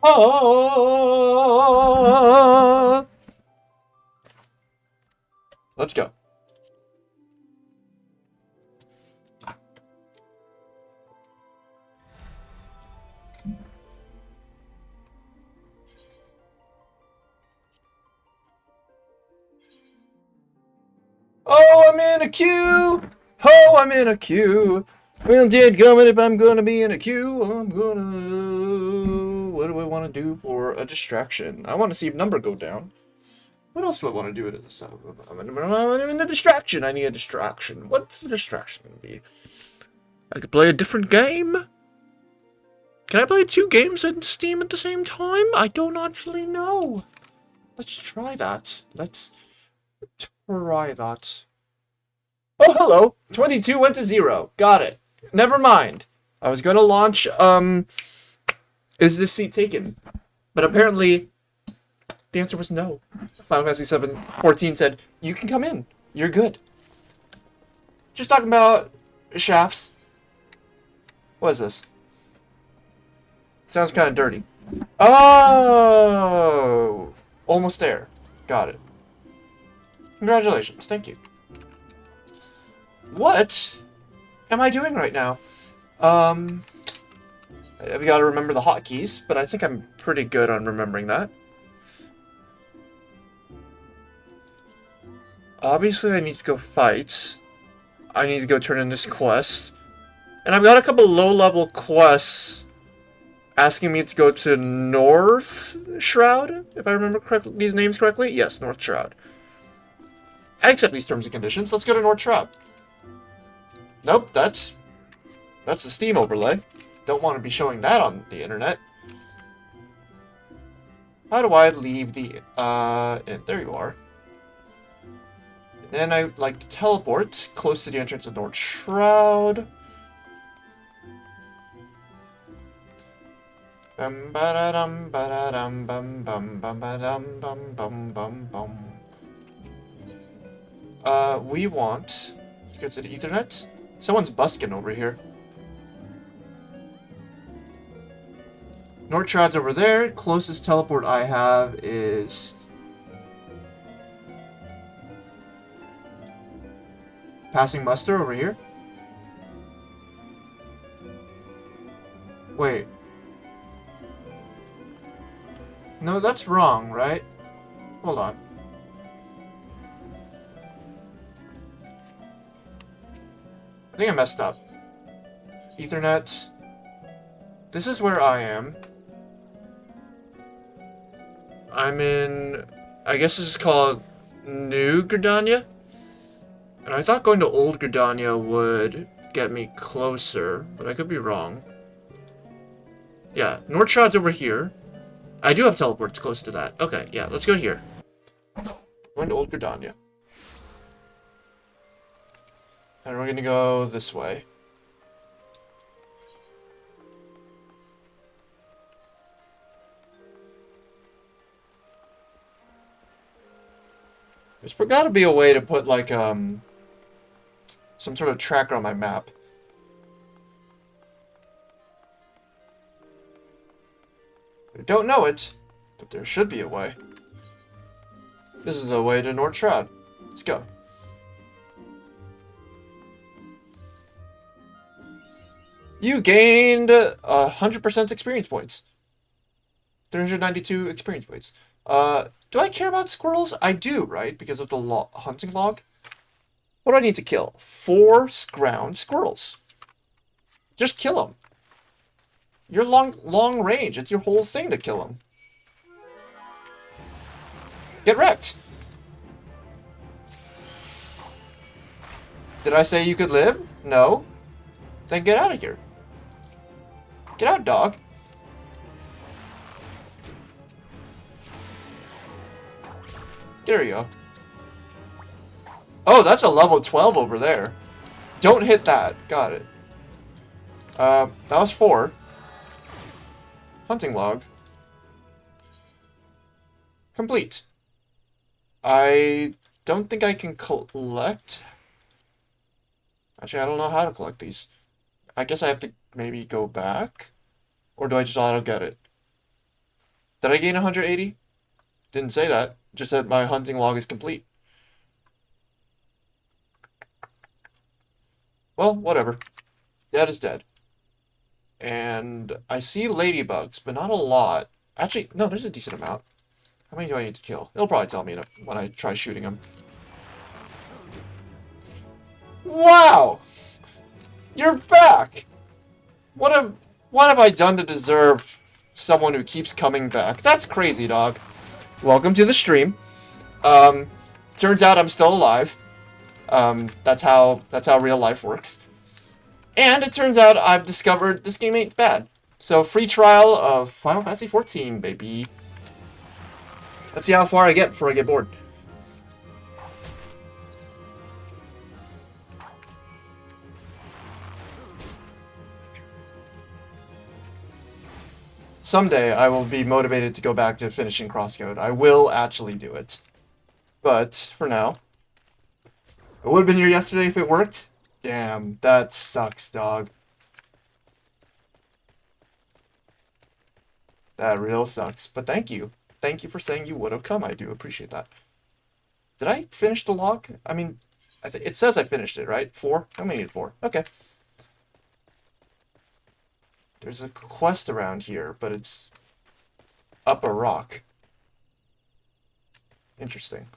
Ah! Let's go. Oh, I'm in a queue. Oh, I'm in a queue. Well, dead gummit, if I'm gonna be in a queue, I'm gonna. What do I want to do for a distraction? I want to see number go down. What else do I want to do? I'm in a distraction. I need a distraction. What's the distraction gonna be? I could play a different game. Can I play 2 games on Steam at the same time? I don't actually know. Let's try that. Let's try that. Oh, hello. 22 went to 0. Got it. Never mind. I was going to launch, is this seat taken? But apparently, the answer was no. Final Fantasy 14 said, you can come in. You're good. Just talking about shafts. What is this? Sounds kind of dirty. Oh! Almost there. Got it. Congratulations. Thank you. What am I doing right now? We gotta remember the hotkeys, but I think I'm pretty good on remembering that. Obviously, I need to go fight. I need to go turn in this quest. And I've got a couple low-level quests asking me to go to North Shroud, if I remember these names correctly. Yes, North Shroud. I accept these terms and conditions. Let's go to North Shroud. Nope, that's the Steam overlay. Don't want to be showing that on the internet. How do I leave the, there you are. And then I would like to teleport close to the entrance of North Shroud. Bum ba da dum ba da dum bum bum bum ba dum bum bum bum bum. We want to go to the Ethernet. Someone's busking over here. North Shroud's over there. Closest teleport I have is Passing Muster over here. Wait. No, that's wrong, right? Hold on. I think I messed up. Ethernet. This is where I am. I'm in... I guess this is called New Gridania? And I thought going to Old Gridania would get me closer, but I could be wrong. Yeah, North Shroud's over here. I do have teleports close to that. Okay, yeah, let's go here. Going to Old Gridania. And we're gonna go this way. There's gotta be a way to put, like, some sort of tracker on my map. I don't know it, but there should be a way. This is the way to North Shroud. Let's go. You gained 100% experience points. 392 experience points. Do I care about squirrels? I do, right? Because of the hunting log. What do I need to kill? 4 ground squirrels. Just kill them. You're long range. It's your whole thing to kill them. Get wrecked. Did I say you could live? No. Then get out of here. Get out, dog. There you go. Oh, that's a level 12 over there. Don't hit that. Got it. That was 4. Hunting log. Complete. I don't think I can collect. Actually, I don't know how to collect these. I guess I have to maybe go back. Or do I just auto get it? Did I gain 180? Didn't say that. Just said my hunting log is complete. Well, whatever. Dead is dead. And I see ladybugs, but not a lot. Actually, no, there's a decent amount. How many do I need to kill? It'll probably tell me when I try shooting them. Wow! You're back! What have I done to deserve someone who keeps coming back? That's crazy, dog. Welcome to the stream. Turns out I'm still alive. That's how real life works. And it turns out I've discovered this game ain't bad. So, free trial of Final Fantasy XIV, baby. Let's see how far I get before I get bored. Someday I will be motivated to go back to finishing Crosscode. I will actually do it. But, for now, I would have been here yesterday if it worked. Damn, that sucks, dog. That real sucks. But thank you. Thank you for saying you would have come. I do appreciate that. Did I finish the log? I mean, it says I finished it, right? 4? I only need 4. Okay. There's a quest around here, but it's up a rock. Interesting.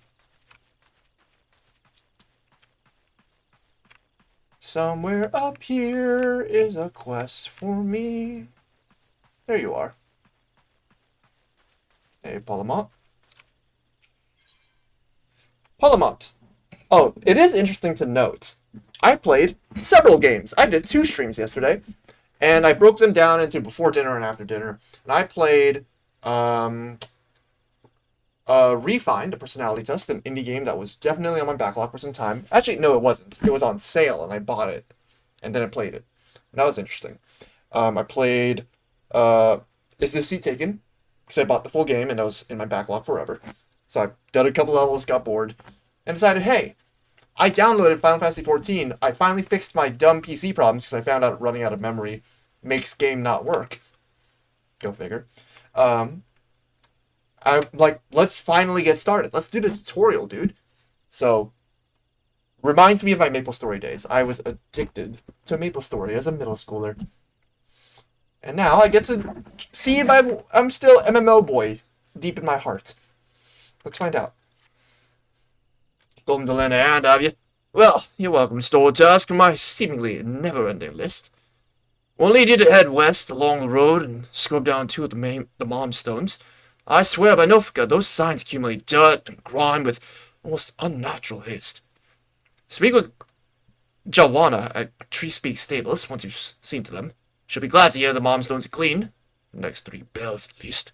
Somewhere up here is a quest for me. There you are. Hey, Palamont. Palamont. Oh, it is interesting to note. I played several games. I did 2 streams yesterday. And I broke them down into before dinner and after dinner. And I played Refined, a personality test, an indie game that was definitely on my backlog for some time. Actually, no, it wasn't. It was on sale, and I bought it. And then I played it. And that was interesting. I played Is This Seat Taken? Because I bought the full game, and that was in my backlog forever. So I did a couple levels, got bored, and decided, hey, I downloaded Final Fantasy XIV. I finally fixed my dumb PC problems because I found out running out of memory makes game not work. Go figure. I'm like, let's finally get started. Let's do the tutorial, dude. So, reminds me of my MapleStory days. I was addicted to MapleStory as a middle schooler. And now I get to see if I'm still MMO boy deep in my heart. Let's find out. Come to lend a hand, have you? Well, you're welcome, Store Task, from my seemingly never-ending list. We'll need you to head west along the road and scrub down 2 of the Momstones. I swear by Nofka, those signs accumulate dirt and grime with almost unnatural haste. Speak with Jawana at Tree Speak Stables once you've seen to them. She'll be glad to hear the Momstones are clean. The next 3 bells, at least.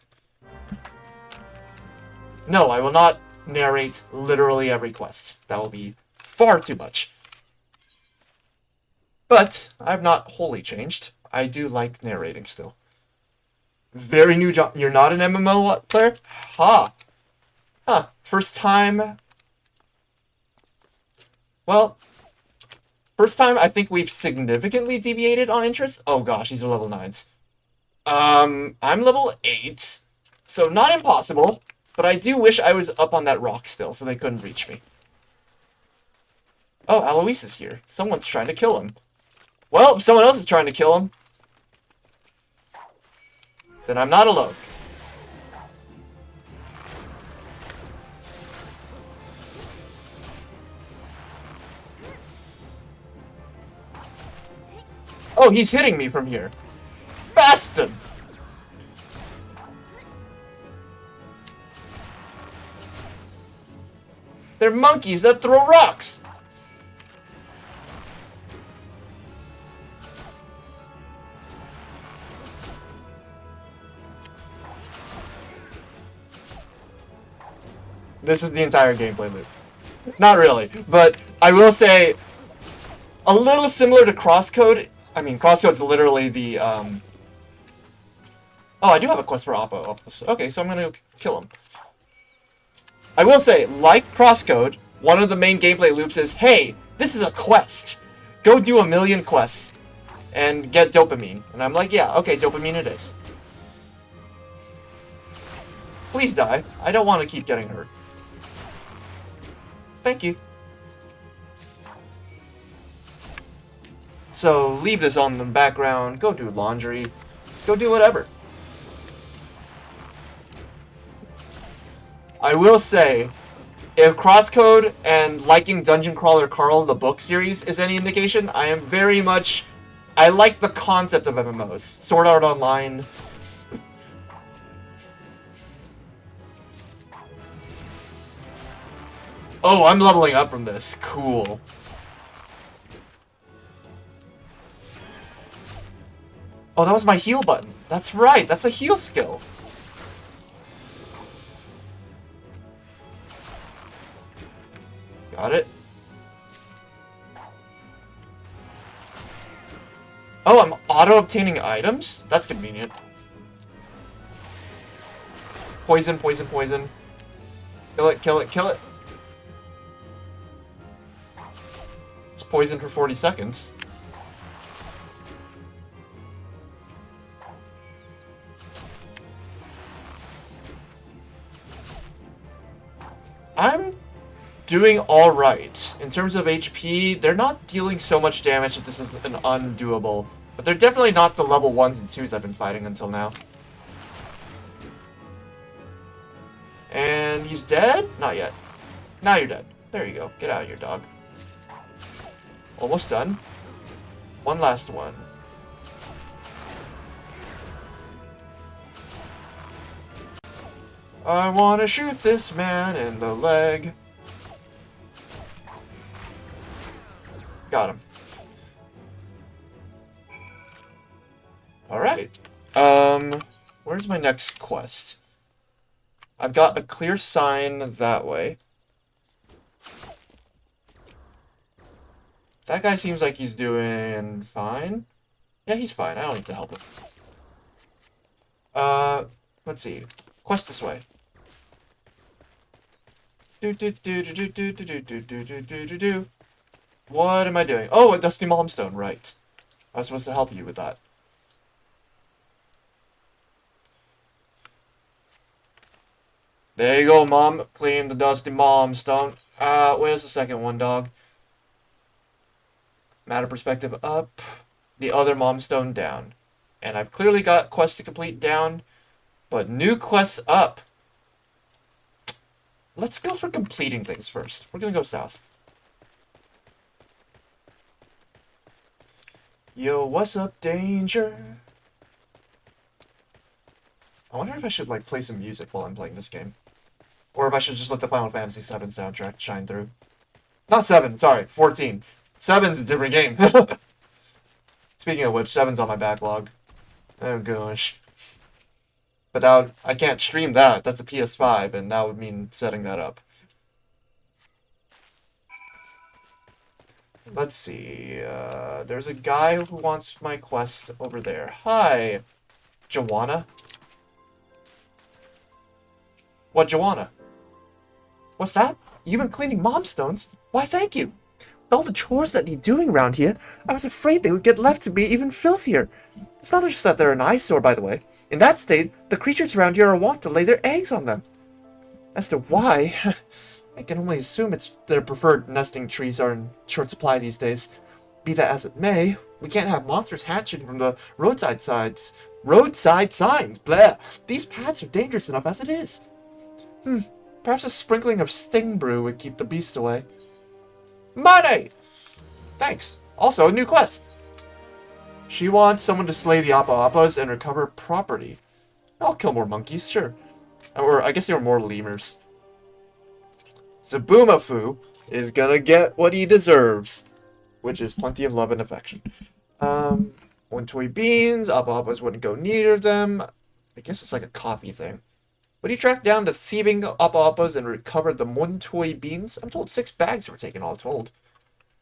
No, I will not narrate literally every quest. That will be far too much. But I've not wholly changed. I do like narrating still. Very new job. You're not an MMO player? Ha! Huh. First time... Well, first time I think we've significantly deviated on interests. Oh gosh, these are level 9s. I'm level 8, so not impossible, but I do wish I was up on that rock still so they couldn't reach me. Oh, Alois is here. Someone's trying to kill him. Well, if someone else is trying to kill him, then I'm not alone. Oh, he's hitting me from here. Bastard! They're monkeys that throw rocks! This is the entire gameplay loop. Not really, but I will say a little similar to Crosscode. I mean, Crosscode's literally the, Oh, I do have a quest for Oppo. Okay, so I'm gonna kill him. I will say, like Crosscode, one of the main gameplay loops is, hey, this is a quest. Go do 1,000,000 quests and get dopamine. And I'm like, yeah, okay, dopamine it is. Please die. I don't want to keep getting hurt. Thank you. So, leave this on the background. Go do laundry. Go do whatever. I will say, if Crosscode and liking Dungeon Crawler Carl the book series is any indication, I am very much... I like the concept of MMOs. Sword Art Online. Oh, I'm leveling up from this. Cool. Oh, that was my heal button. That's right. That's a heal skill. Got it. Oh, I'm auto-obtaining items? That's convenient. Poison, poison, poison. Kill it, kill it, kill it. It's poison for 40 seconds. I'm doing alright. In terms of HP, they're not dealing so much damage that this is an undoable. But they're definitely not the level 1s and 2s I've been fighting until now. And he's dead? Not yet. Now you're dead. There you go. Get out of here, dog. Almost done. One last one. I want to shoot this man in the leg. Got him. Alright. Where's my next quest? I've got a clear sign that way. That guy seems like he's doing fine. Yeah, he's fine. I don't need to help him. Let's see. Quest this way. What am I doing? Oh, a Dusty Malmstone, right. I was supposed to help you with that. There you go, Mom. Claim the Dusty Malmstone. Where's the second one, dog? Matter perspective up. The other Malmstone down. And I've clearly got quests to complete down, but new quests up. Let's go for completing things first. We're gonna go south. Yo, what's up, danger? I wonder if I should, like, play some music while I'm playing this game. Or if I should just let the Final Fantasy VII soundtrack shine through. Not 7, sorry, 14. 7's a different game. Speaking of which, 7's on my backlog. Oh gosh. But now, I can't stream that. That's a PS5, and that would mean setting that up. Let's see. There's a guy who wants my quest over there. Hi, Joanna. What, Joanna? What's that? You've been cleaning Momstones? Why, thank you. With all the chores that need doing around here, I was afraid they would get left to be even filthier. It's not just that they're an eyesore, by the way. In that state, the creatures around here are wont to lay their eggs on them. As to why, I can only assume it's their preferred nesting trees are in short supply these days. Be that as it may, we can't have monsters hatching from the roadside signs. Roadside signs, blah. These paths are dangerous enough as it is. Perhaps a sprinkling of sting brew would keep the beasts away. Money! Thanks. Also, a new quest. She wants someone to slay the Appa Appas and recover property. I'll kill more monkeys, sure. Or, I guess they were more lemurs. Zabumafu is gonna get what he deserves. Which is plenty of love and affection. One toy beans, Appa Appas wouldn't go near them. I guess it's like a coffee thing. Would he track down the thieving Appa Appas and recover the Montoi beans? I'm told 6 bags were taken all told.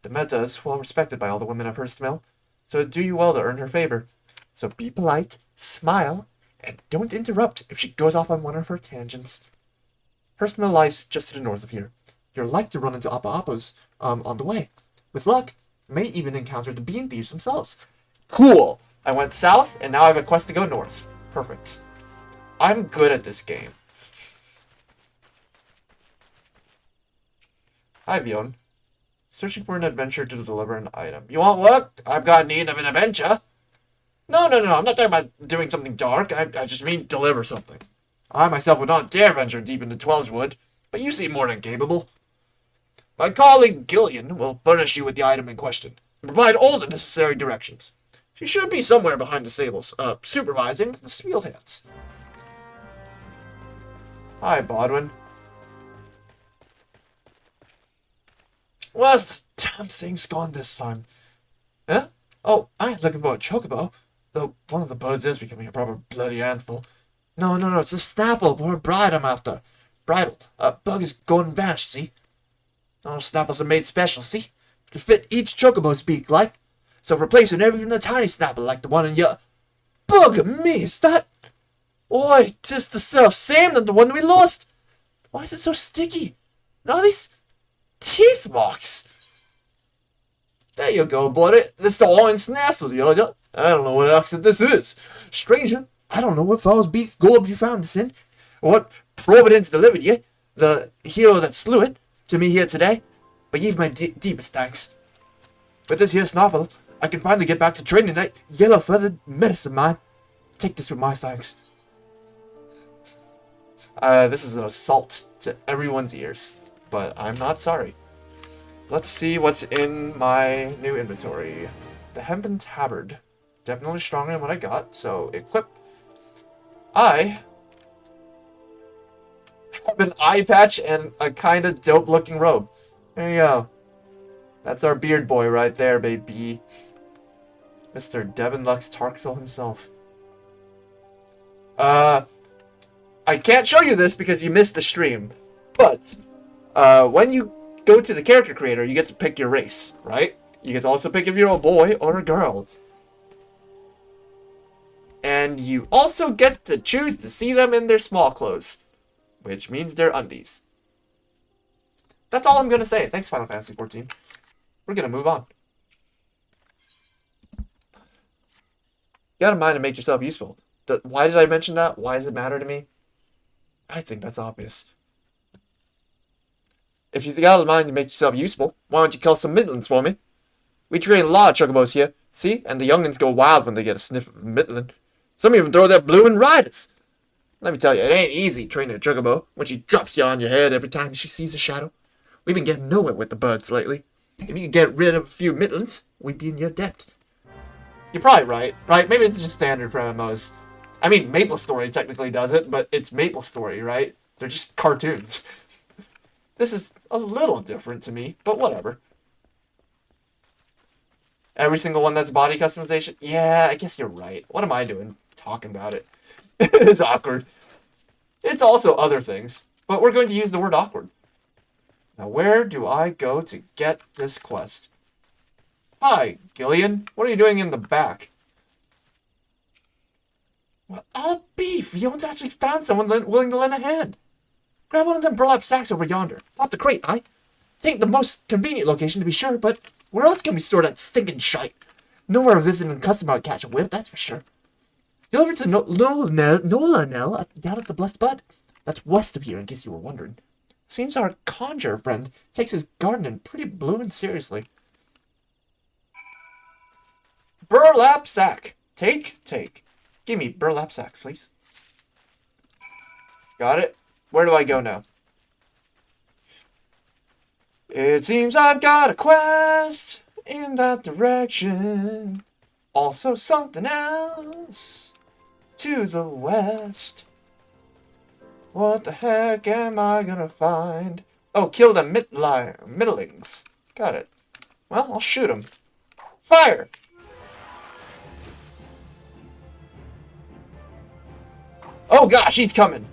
The meta is well respected by all the women of Hurstmill, so it'd do you well to earn her favor. So be polite, smile, and don't interrupt if she goes off on one of her tangents. Hurstmill lies just to the north of here. You're like to run into Appa Appas on the way. With luck, you may even encounter the bean thieves themselves. Cool! I went south, and now I have a quest to go north. Perfect. I'm good at this game. Hi, Vion. Searching for an adventure to deliver an item. You want work? I've got need of an adventure. No. I'm not talking about doing something dark. I just mean deliver something. I myself would not dare venture deep into Twelve's Wood, but you seem more than capable. My colleague Gillian will furnish you with the item in question and provide all the necessary directions. She should be somewhere behind the stables, supervising the field hands. Hi, Bodwin. Where's the damn thing's gone this time? Huh? Oh, I ain't looking for a chocobo, though one of the birds is becoming a proper bloody handful. No, it's a snapple for a bride I'm after. Bridal. Bug is gone and vanished, see? Oh, snapples are made special, see? To fit each chocobo's beak, like. So replacing even a tiny snapple like the one in your... Bugger me, is that... Oi, 'tis the self-same than the one we lost. Why is it so sticky? And all these teeth marks. There you go, buddy. That's the iron snaffle, yo. I don't know what accent this is. Stranger, I don't know what foul's beast's gourd you found this in, or what providence delivered you, the hero that slew it, to me here today, but ye've my deepest thanks. With this here snaffle, I can finally get back to training that yellow-feathered medicine mine. Take this with my thanks. This is an assault to everyone's ears, but I'm not sorry. Let's see what's in my new inventory. The hempen tabard. Definitely stronger than what I got, so equip. I have an eye patch and a kind of dope-looking robe. There you go. That's our beard boy right there, baby. Mr. Devin Lux Tarxel himself. I can't show you this because you missed the stream, but when you go to the character creator, you get to pick your race, right? You get to also pick if you're a boy or a girl. And you also get to choose to see them in their small clothes, which means their undies. That's all I'm going to say. Thanks, Final Fantasy XIV. We're going to move on. You gotta mind to make yourself useful. Why did I mention that? Why does it matter to me? I think that's obvious. If you got a mind to make yourself useful, why don't you kill some Midlands for me? We train a lot of chocobos here, see? And the youngins go wild when they get a sniff of a Midland. Some even throw their blue and ride us. Let me tell you, it ain't easy training a chocobo when she drops you on your head every time she sees a shadow. We've been getting nowhere with the birds lately. If you could get rid of a few Midlands, we'd be in your debt. You're probably right? Maybe it's just standard for MMOs. I mean, MapleStory technically does it, but it's MapleStory, right? They're just cartoons. This is a little different to me, but whatever. Every single one that's body customization? Yeah, I guess you're right. What am I doing talking about it? It's awkward. It's also other things, but we're going to use the word awkward. Now, where do I go to get this quest? Hi, Gillian. What are you doing in the back? Well, I'll beef. Vion's actually found someone willing to lend a hand. Grab one of them burlap sacks over yonder. Top the crate, aye? It ain't the most convenient location to be sure, but where else can we store that stinking shite? Nowhere a visiting customer would catch a whip, that's for sure. Delivered to Nolanel down at the Blessed Bud. That's west of here, in case you were wondering. Seems our conjurer friend takes his gardening pretty bloomin' seriously. Burlap sack. Take. Give me burlap sack, please. Got it. Where do I go now? It seems I've got a quest in that direction. Also something else to the west. What the heck am I gonna find? Oh, kill the middlings. Got it. Well, I'll shoot him. Fire! Oh gosh, he's coming.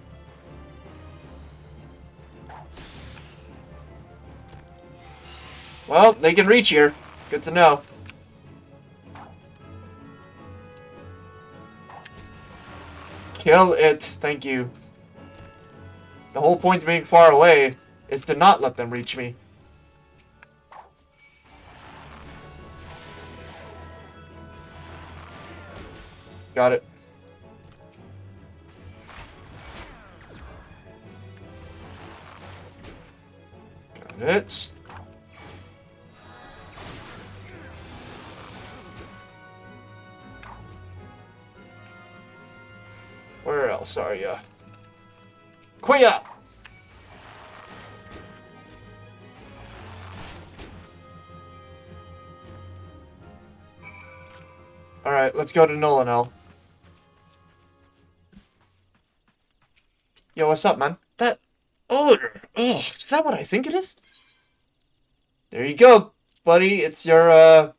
Well, they can reach here. Good to know. Kill it. Thank you. The whole point of being far away is to not let them reach me. Got it. Got it. Where else are ya? Quia! Alright, let's go to Nolanel. Yo, what's up, man? That odor. Ugh, is that what I think it is? There you go, buddy. It's your,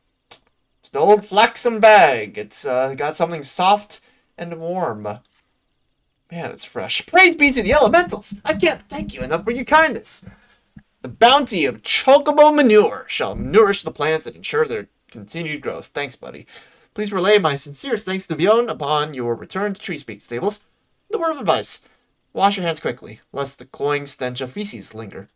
it's the old flaxen bag. It's, got something soft and warm. Man, it's fresh. Praise be to the elementals! I can't thank you enough for your kindness. The bounty of chocobo manure shall nourish the plants and ensure their continued growth. Thanks, buddy. Please relay my sincerest thanks to Vion upon your return to Tree Speak Stables. The word of advice. Wash your hands quickly, lest the cloying stench of feces linger.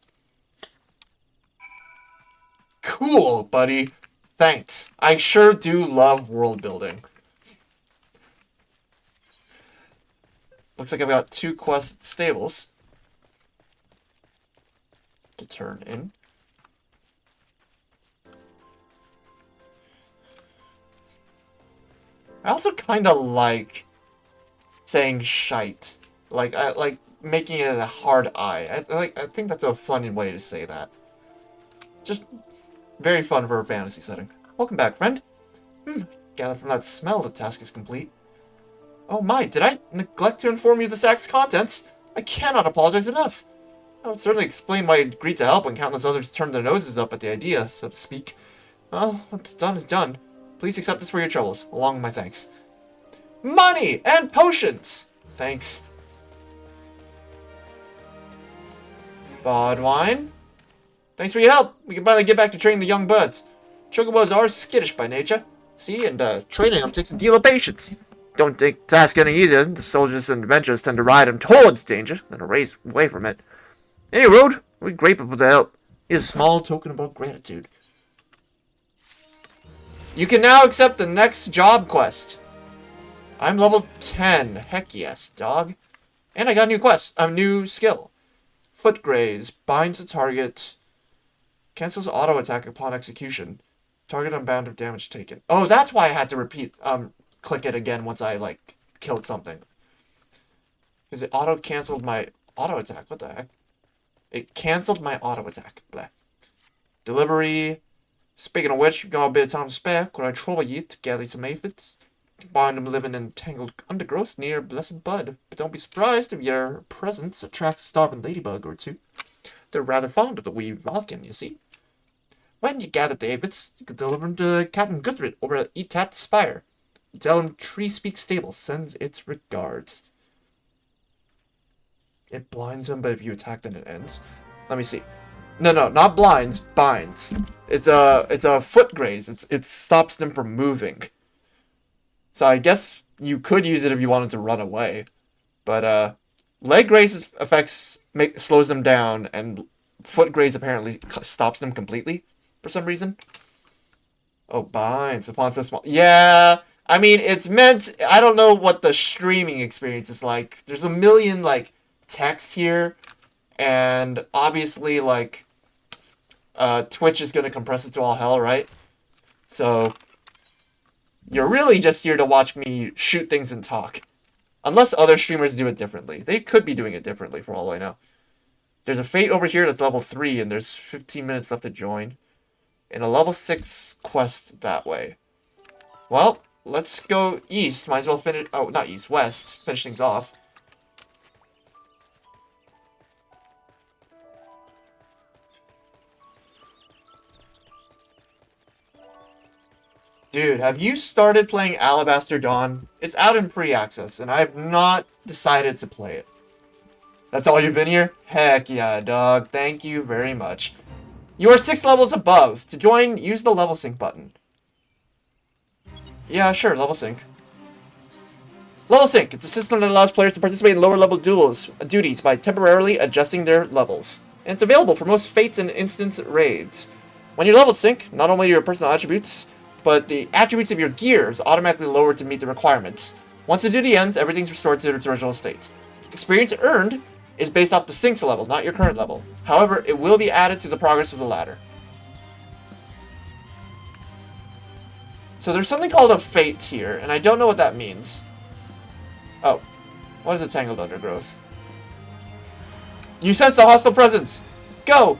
Cool, buddy. Thanks. I sure do love world building. Looks like I've got 2 quests at the stables to turn in. I also kind of like saying shite. I like making it a hard I. I think that's a fun way to say that. Just very fun for a fantasy setting. Welcome back, friend. Gather from that smell the task is complete. Oh my, did I neglect to inform you of the sack's contents? I cannot apologize enough. I would certainly explain why I agreed to help when countless others turned their noses up at the idea, so to speak. Well, what's done is done. Please accept this for your troubles, along with my thanks. Money and potions! Thanks. Bodwine? Thanks for your help. We can finally get back to training the young buds. Chocobos are skittish by nature. See, and training them takes a deal of patience. Don't take the task any easier. The soldiers and adventurers tend to ride them towards danger, then erase away from it. Any road, we're grateful for the help. Here's a small token of our gratitude. You can now accept the next job quest. I'm level 10. Heck yes, dog. And I got a new quest. A new skill. Foot graze. Binds the target. Cancels auto attack upon execution. Target unbound of damage taken. Oh, that's why I had to click it again once I, like, killed something. Because it auto-canceled my auto attack. What the heck? It canceled my auto attack. Blah. Delivery. Speaking of which, you've got a bit of time to spare. Could I trouble you to gather some aphids? Find them living in tangled undergrowth near Blessed Bud. But don't be surprised if your presence attracts a starving ladybug or two. They're rather fond of the wee Vulcan, you see. When you gather the aphids, you can deliver them to Captain Guthrit over at Etat Spire. Tell him Tree Speak Stable sends its regards. It blinds him, but if you attack, then it ends. Let me see. No, not blinds, binds. It's a foot graze. It stops them from moving. So I guess you could use it if you wanted to run away. But leg graze slows them down, and foot graze apparently stops them completely for some reason. Oh, binds. The font's so small. Yeah, I mean, it's meant... I don't know what the streaming experience is like. There's a million, like, text here. And obviously, like, Twitch is going to compress it to all hell, right? So, you're really just here to watch me shoot things and talk. Unless other streamers do it differently. They could be doing it differently, for all I know. There's a fate over here that's level 3, and there's 15 minutes left to join. And a level 6 quest that way. Well, let's go east. Might as well finish... Oh, not east. West. Finish things off. Dude, have you started playing Alabaster Dawn? It's out in pre-access, and I have not decided to play it. That's all you've been here? Heck yeah, dog. Thank you very much. You are 6 levels above. To join, use the level sync button. Yeah, sure, level sync. Level sync. It's a system that allows players to participate in lower level duties by temporarily adjusting their levels. And it's available for most fates and instance raids. When you level sync, not only your personal attributes, but the attributes of your gear is automatically lowered to meet the requirements. Once the duty ends, everything's restored to its original state. Experience earned is based off the sync's level, not your current level. However, it will be added to the progress of the ladder. So there's something called a fate here, and I don't know what that means. Oh. What is a tangled undergrowth? You sense a hostile presence! Go!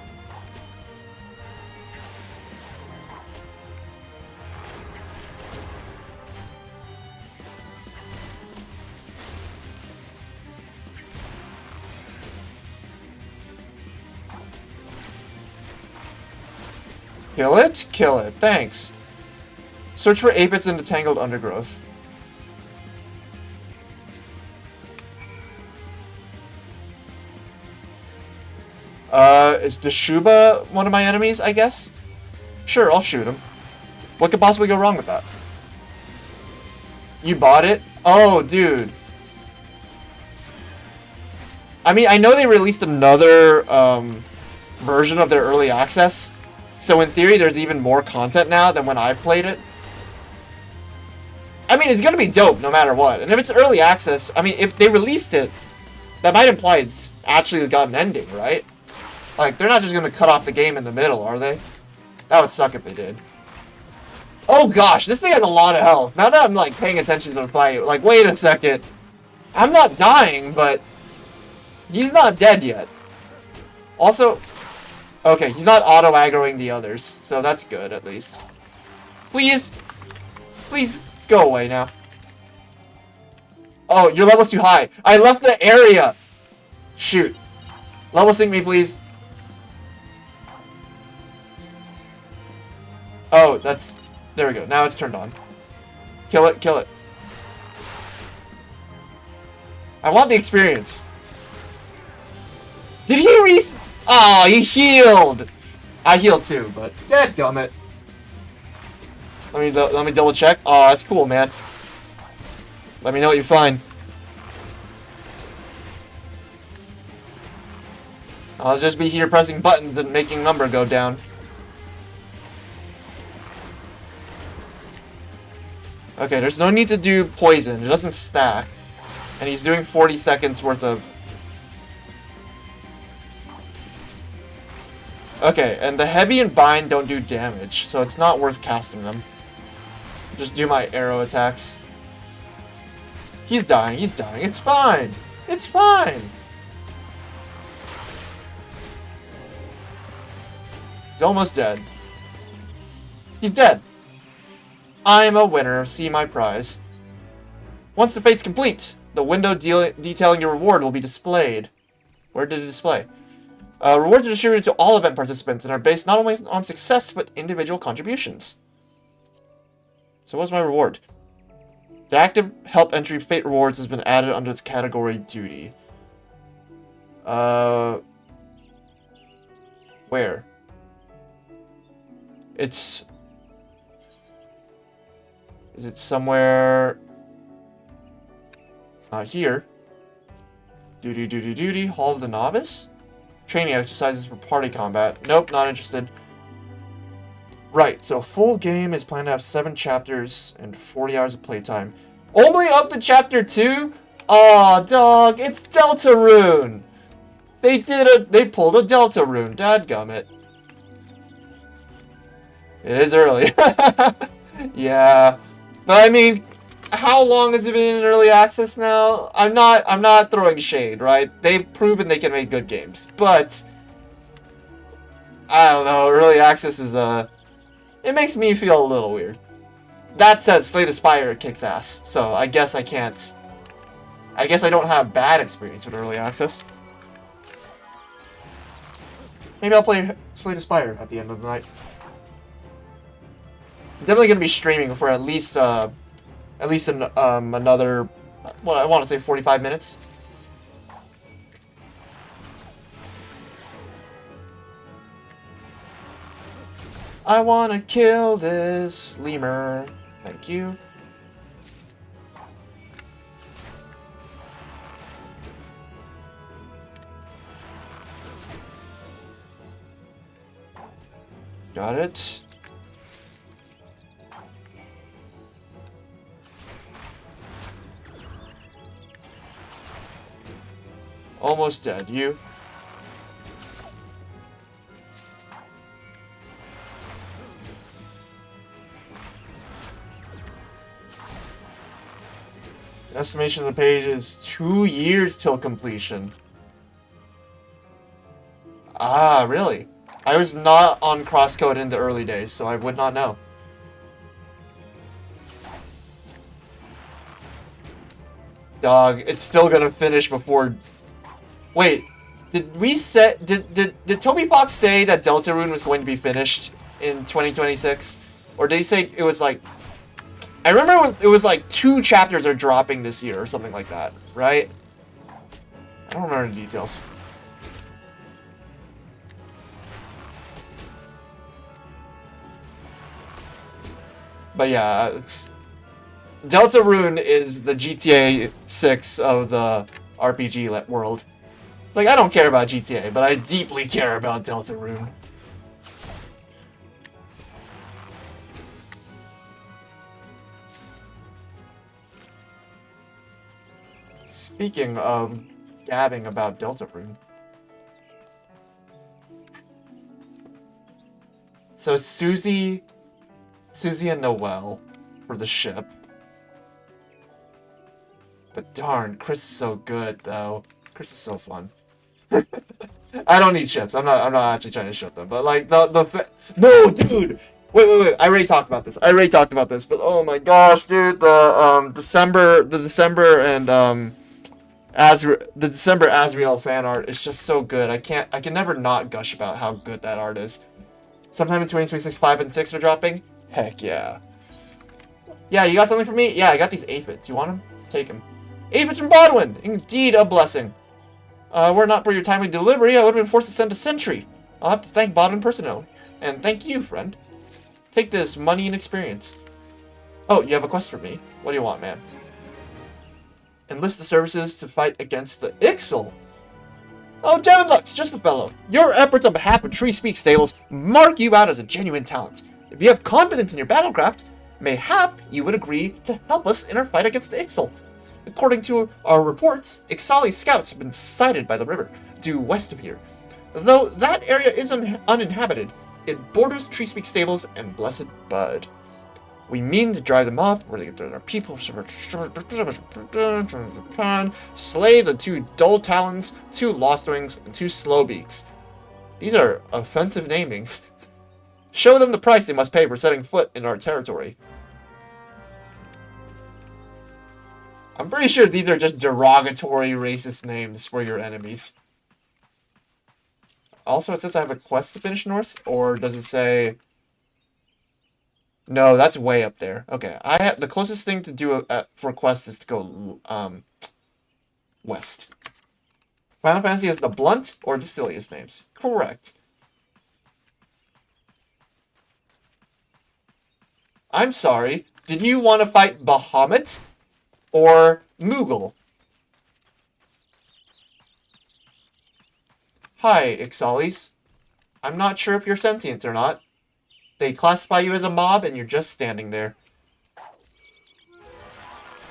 Kill it? Kill it. Thanks. Search for aphids in the tangled undergrowth. Is the Shuba one of my enemies, I guess? Sure, I'll shoot him. What could possibly go wrong with that? You bought it? Oh, dude. I mean, I know they released another, version of their early access. So in theory, there's even more content now than when I played it. I mean, it's gonna be dope no matter what. And if it's early access, I mean, if they released it, that might imply it's actually got an ending, right? Like, they're not just gonna cut off the game in the middle, are they? That would suck if they did. Oh gosh, this thing has a lot of health. Now that I'm, like, paying attention to the fight, like, wait a second. I'm not dying, but he's not dead yet. Also, okay, he's not auto-aggroing the others, so that's good, at least. Please. Please, go away now. Oh, your level's too high. I left the area. Shoot. Level sync me, please. Oh, that's... There we go. Now it's turned on. Kill it, kill it. I want the experience. Did he Oh, he healed! I healed too, but... Dadgummit. Let me double check. Oh, that's cool, man. Let me know what you find. I'll just be here pressing buttons and making number go down. Okay, there's no need to do poison. It doesn't stack. And he's doing 40 seconds worth of... Okay, and the heavy and bind don't do damage, so it's not worth casting them. Just do my arrow attacks. He's dying, he's dying. It's fine. It's fine. He's almost dead. He's dead. I'm a winner. See my prize. Once the fate's complete, the window detailing your reward will be displayed. Where did it display? Rewards are distributed to all event participants and are based not only on success, but individual contributions. So what's my reward? The active help entry Fate Rewards has been added under the category Duty. Where? It's... Is it somewhere... here. Duty. Hall of the Novice? Training exercises for party combat. Nope, not interested. Right, so full game is planned to have 7 chapters and 40 hours of playtime. Only up to chapter 2? Aw, dog, it's Deltarune! They pulled a Deltarune, dadgummit. It is early. Yeah. But I mean, how long has it been in early access now? I'm not throwing shade, right? They've proven they can make good games. But I don't know, early access is it makes me feel a little weird. That said, Slay the Spire kicks ass, so I guess I can't... I guess I don't have bad experience with early access. Maybe I'll play Slay the Spire at the end of the night. I'm definitely going to be streaming for at least another, what I want to say 45 minutes. I want to kill this lemur. Thank you. Got it. Almost dead. You. Estimation of the page is 2 years till completion. Ah, really? I was not on crosscode in the early days, so I would not know. Dog, it's still gonna finish before... Wait, did we set... Did Toby Fox say that Deltarune was going to be finished in 2026? Or did he say it was like... I remember it was like 2 chapters are dropping this year or something like that, right? I don't remember the details. But yeah, it's... Deltarune is the GTA 6 of the RPG world. Like, I don't care about GTA, but I deeply care about Deltarune. Speaking of gabbing about Deltarune. So Susie and Noelle for the ship. But darn, Chris is so good though. Chris is so fun. I don't need ships. I'm not actually trying to ship them. But like no, dude. Wait. I already talked about this. But oh my gosh, dude, the December and the December Asriel fan art is just so good. I can never not gush about how good that art is. Sometime in 2026, 5 and 6 are dropping. Heck yeah. Yeah, you got something for me? Yeah, I got these aphids. You want them? Take them. Aphids from Bodwin! Indeed a blessing. Were it not for your timely delivery, I would have been forced to send a sentry. I'll have to thank Bodwin personnel. And thank you, friend. Take this money and experience. Oh, you have a quest for me. What do you want, man? Enlist the services to fight against the Ixal. Oh, Devin Lux, just the fellow. Your efforts on behalf of Tree Speak Stables mark you out as a genuine talent. If you have confidence in your battlecraft, mayhap you would agree to help us in our fight against the Ixal. According to our reports, Ixali's scouts have been sighted by the river, due west of here. Though that area is uninhabited, it borders Tree Speak Stables and Blessed Bud. We mean to drive them off, where they get our people, slay the 2 Dull Talons, 2 Lost Wings, and 2 Slowbeaks. These are offensive namings. Show them the price they must pay for setting foot in our territory. I'm pretty sure these are just derogatory racist names for your enemies. Also, it says I have a quest to finish north, or does it say... No, that's way up there. Okay, the closest thing to do for quest is to go west. Final Fantasy has the Blunt or Decilius names. Correct. I'm sorry. Did you want to fight Bahamut or Moogle? Hi, Ixalis. I'm not sure if you're sentient or not. They classify you as a mob, and you're just standing there.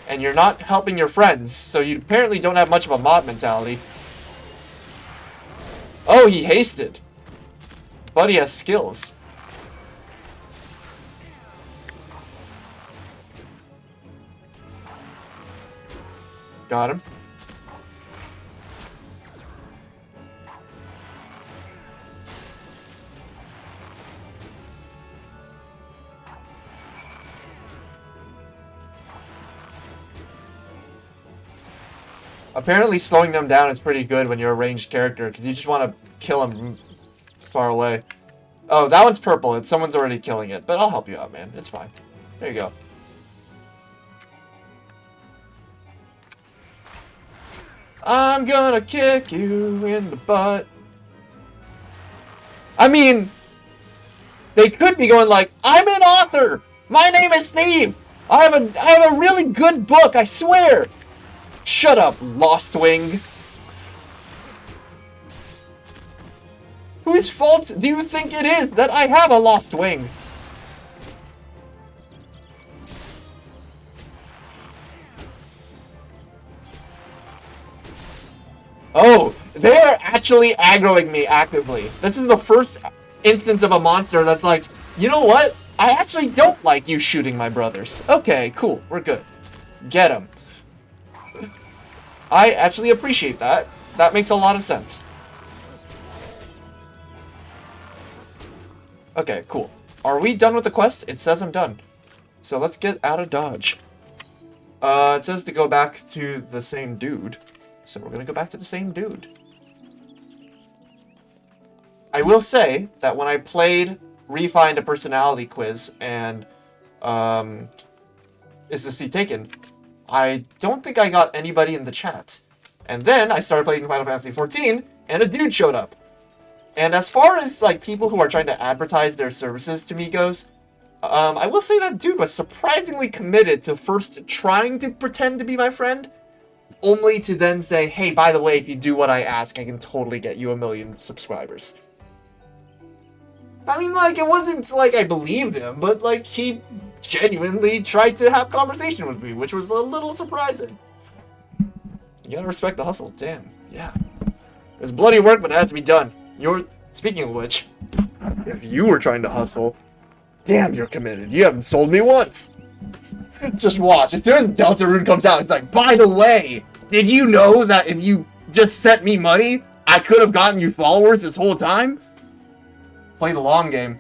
And you're not helping your friends, so you apparently don't have much of a mob mentality. Oh, he hasted. But he has skills. Got him. Apparently slowing them down is pretty good when you're a ranged character, because you just want to kill them far away. Oh, that one's purple. Someone's already killing it, but I'll help you out, man. It's fine. There you go. I'm gonna kick you in the butt. I mean, they could be going like, I'm an author! My name is Steve! I have a really good book, I swear! Shut up, Lost Wing. Whose fault do you think it is that I have a Lost Wing? Oh, they are actually aggroing me actively. This is the first instance of a monster that's like, you know what? I actually don't like you shooting my brothers. Okay, cool. We're good. Get him. I actually appreciate that. That makes a lot of sense. Okay, cool. Are we done with the quest? It says I'm done. So let's get out of Dodge. It says to go back to the same dude. So we're gonna go back to the same dude. I will say that when I played Refind a Personality Quiz and Is This Seat Taken, I don't think I got anybody in the chat. And then I started playing Final Fantasy XIV, and a dude showed up. And as far as like people who are trying to advertise their services to me goes, I will say that dude was surprisingly committed to first trying to pretend to be my friend, only to then say, hey, by the way, if you do what I ask, I can totally get you 1 million subscribers. I mean, like, it wasn't like I believed him, but like he genuinely tried to have conversation with me, which was a little surprising. You gotta respect the hustle, damn, yeah. It was bloody work, but it had to be done. Speaking of which, if you were trying to hustle, damn, you're committed. You haven't sold me once. Just watch. As soon as Deltarune comes out, it's like, by the way, did you know that if you just sent me money, I could have gotten you followers this whole time? Play the long game.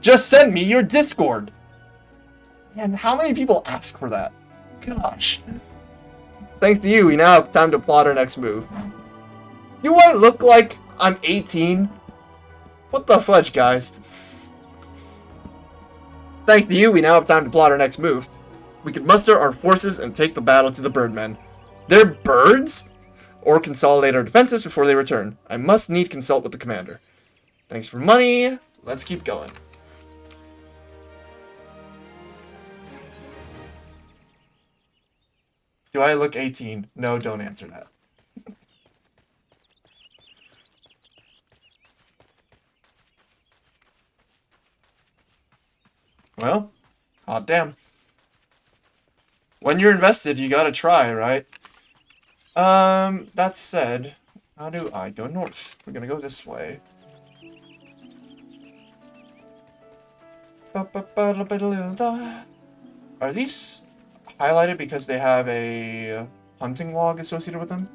Just send me your Discord. And how many people ask for that? Gosh. Thanks to you, we now have time to plot our next move. Do I look like I'm 18? What the fudge, guys? Thanks to you, we now have time to plot our next move. We can muster our forces and take the battle to the Birdmen. They're birds? Or consolidate our defenses before they return. I must need consult with the commander. Thanks for money. Let's keep going. Do I look 18? No, don't answer that. Well, hot damn. When you're invested, you gotta try, right? That said, how do I go north? We're gonna go this way. Are these highlighted because they have a hunting log associated with them?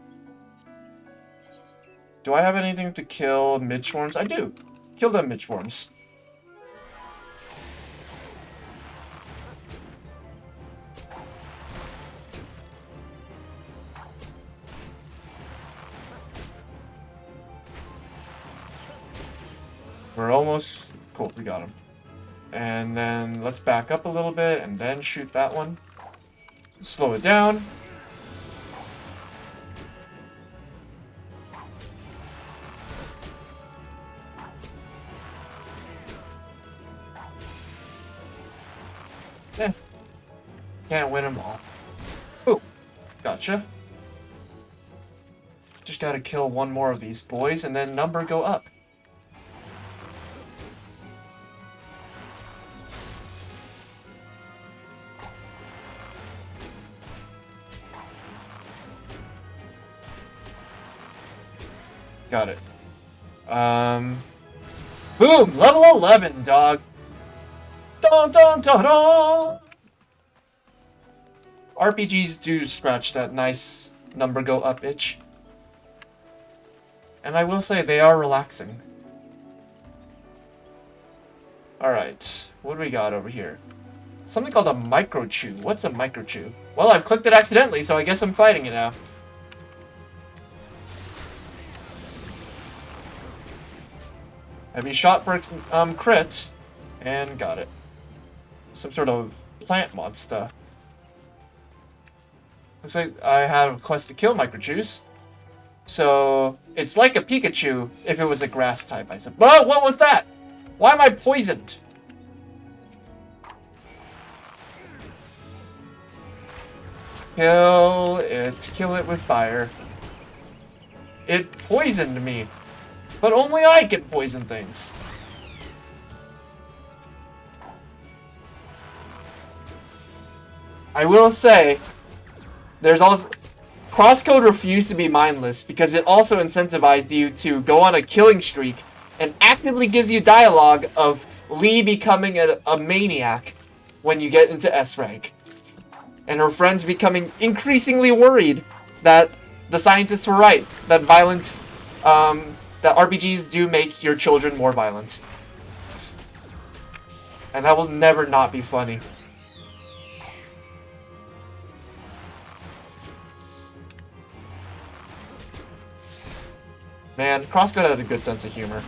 Do I have anything to kill midgeworms? I do. Kill them midgeworms. We're almost... Cool, we got him. And then let's back up a little bit and then shoot that one. Slow it down. Eh. Can't win them all. Ooh, gotcha. Just gotta kill one more of these boys and then number go up. Got it. Boom! Level 11, dog! Dun dun dun dun! RPGs do scratch that nice number go up itch. And I will say, they are relaxing. Alright, what do we got over here? Something called a micro chew. What's a micro chew? Well, I've clicked it accidentally, so I guess I'm fighting it now. Heavy shot breaks crit, and got it. Some sort of plant monster. Looks like I have a quest to kill Microchews. So it's like a Pikachu if it was a grass type, I said. Whoa, what was that? Why am I poisoned? Kill it with fire. It poisoned me. But only I can poison things. I will say, there's also... Crosscode refused to be mindless because it also incentivized you to go on a killing streak and actively gives you dialogue of Lee becoming a maniac when you get into S rank. and her friends becoming increasingly worried that the scientists were right, that violence, that RPGs do make your children more violent. And that will never not be funny. Man, Crosscut had a good sense of humor.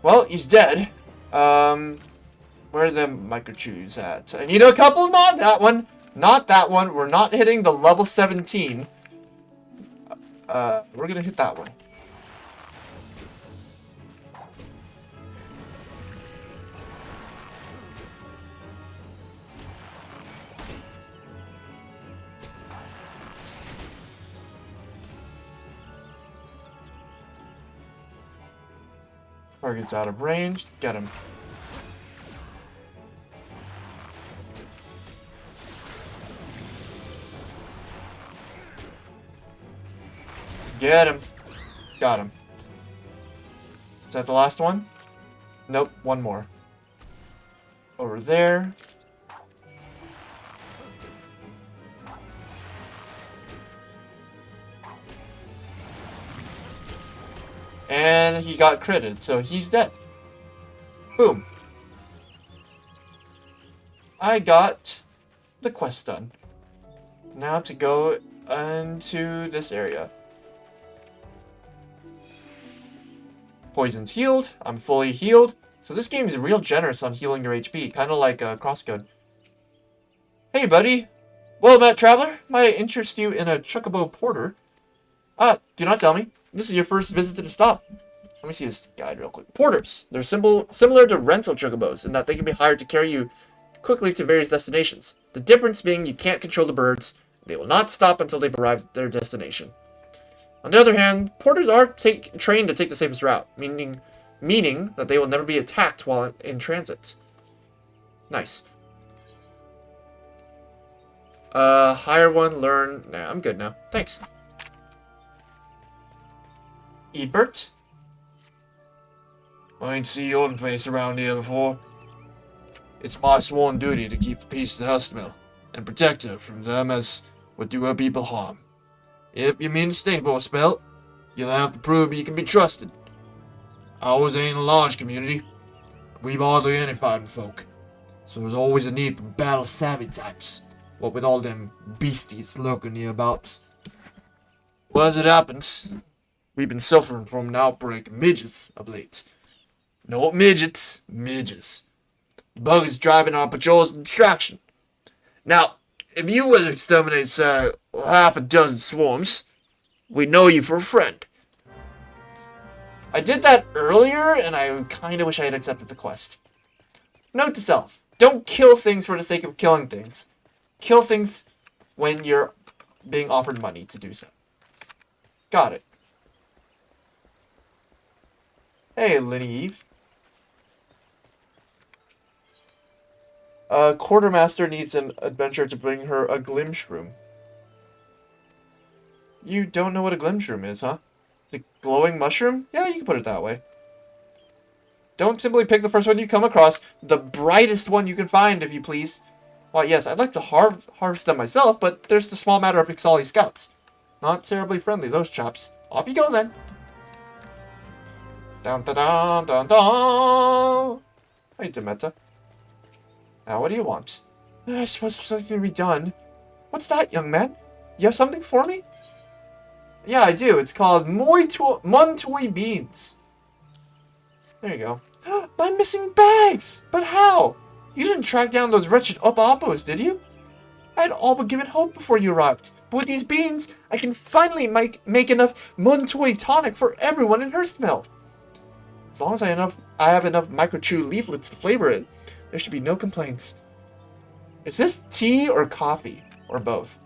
Well, he's dead. Where are the microchews at? I need a couple, not that one. Not that one. We're not hitting the level 17. We're gonna hit that one. Target's out of range. Get him. Get him. Got him. Is that the last one? Nope, one more. Over there. And he got critted, so he's dead. Boom. I got the quest done. Now to go into this area. Poison's healed. I'm fully healed. So this game is real generous on healing your HP, kind of like Crossgun. Hey, buddy. Well met, traveler. Might I interest you in a Chocobo Porter? Do not tell me. This is your first visit to the stop. Let me see this guide real quick. Porters. They're similar to rental chocobos in that they can be hired to carry you quickly to various destinations. The difference being you can't control the birds. They will not stop until they've arrived at their destination. On the other hand, porters are trained to take the safest route, meaning that they will never be attacked while in transit. Nice. Hire one, learn. Nah, I'm good now. Thanks. Ebert? I ain't seen your face around here before. It's my sworn duty to keep the peace in Hustmill and protect her from them as would do her people harm. If you mean to stay for a spell, you'll have to prove you can be trusted. Ours ain't a large community. We've hardly any fighting folk, so there's always a need for battle-savvy types, what with all them beasties lurking nearabouts. Well, as it happens, we've been suffering from an outbreak of midgets of late. No midgets, midges. The bug is driving our patrols to distraction. Now, if you were to exterminate, say, half a dozen swarms, we'd know you for a friend. I did that earlier, and I kind of wish I had accepted the quest. Note to self, don't kill things for the sake of killing things. Kill things when you're being offered money to do so. Got it. Hey, Lenny. Quartermaster needs an adventurer to bring her a Glimshroom. You don't know what a Glimshroom is, huh? The glowing mushroom? Yeah, you can put it that way. Don't simply pick the first one you come across. The brightest one you can find, if you please. Why, yes, I'd like to harvest them myself, but there's the small matter of Ixali scouts. Not terribly friendly, those chaps. Off you go, then. Dun dun dun dun dun! Hey, Dementa. Now, what do you want? I suppose there's something to be done. What's that, young man? You have something for me? Yeah, I do. It's called Montoi Beans. There you go. My missing bags! But how? You didn't track down those wretched Opapos, did you? I had all but given hope before you arrived. But with these beans, I can finally make enough Montoi tonic for everyone in Hurstmill. As long as I have enough microchew leaflets to flavor it, there should be no complaints. Is this tea or coffee? Or both?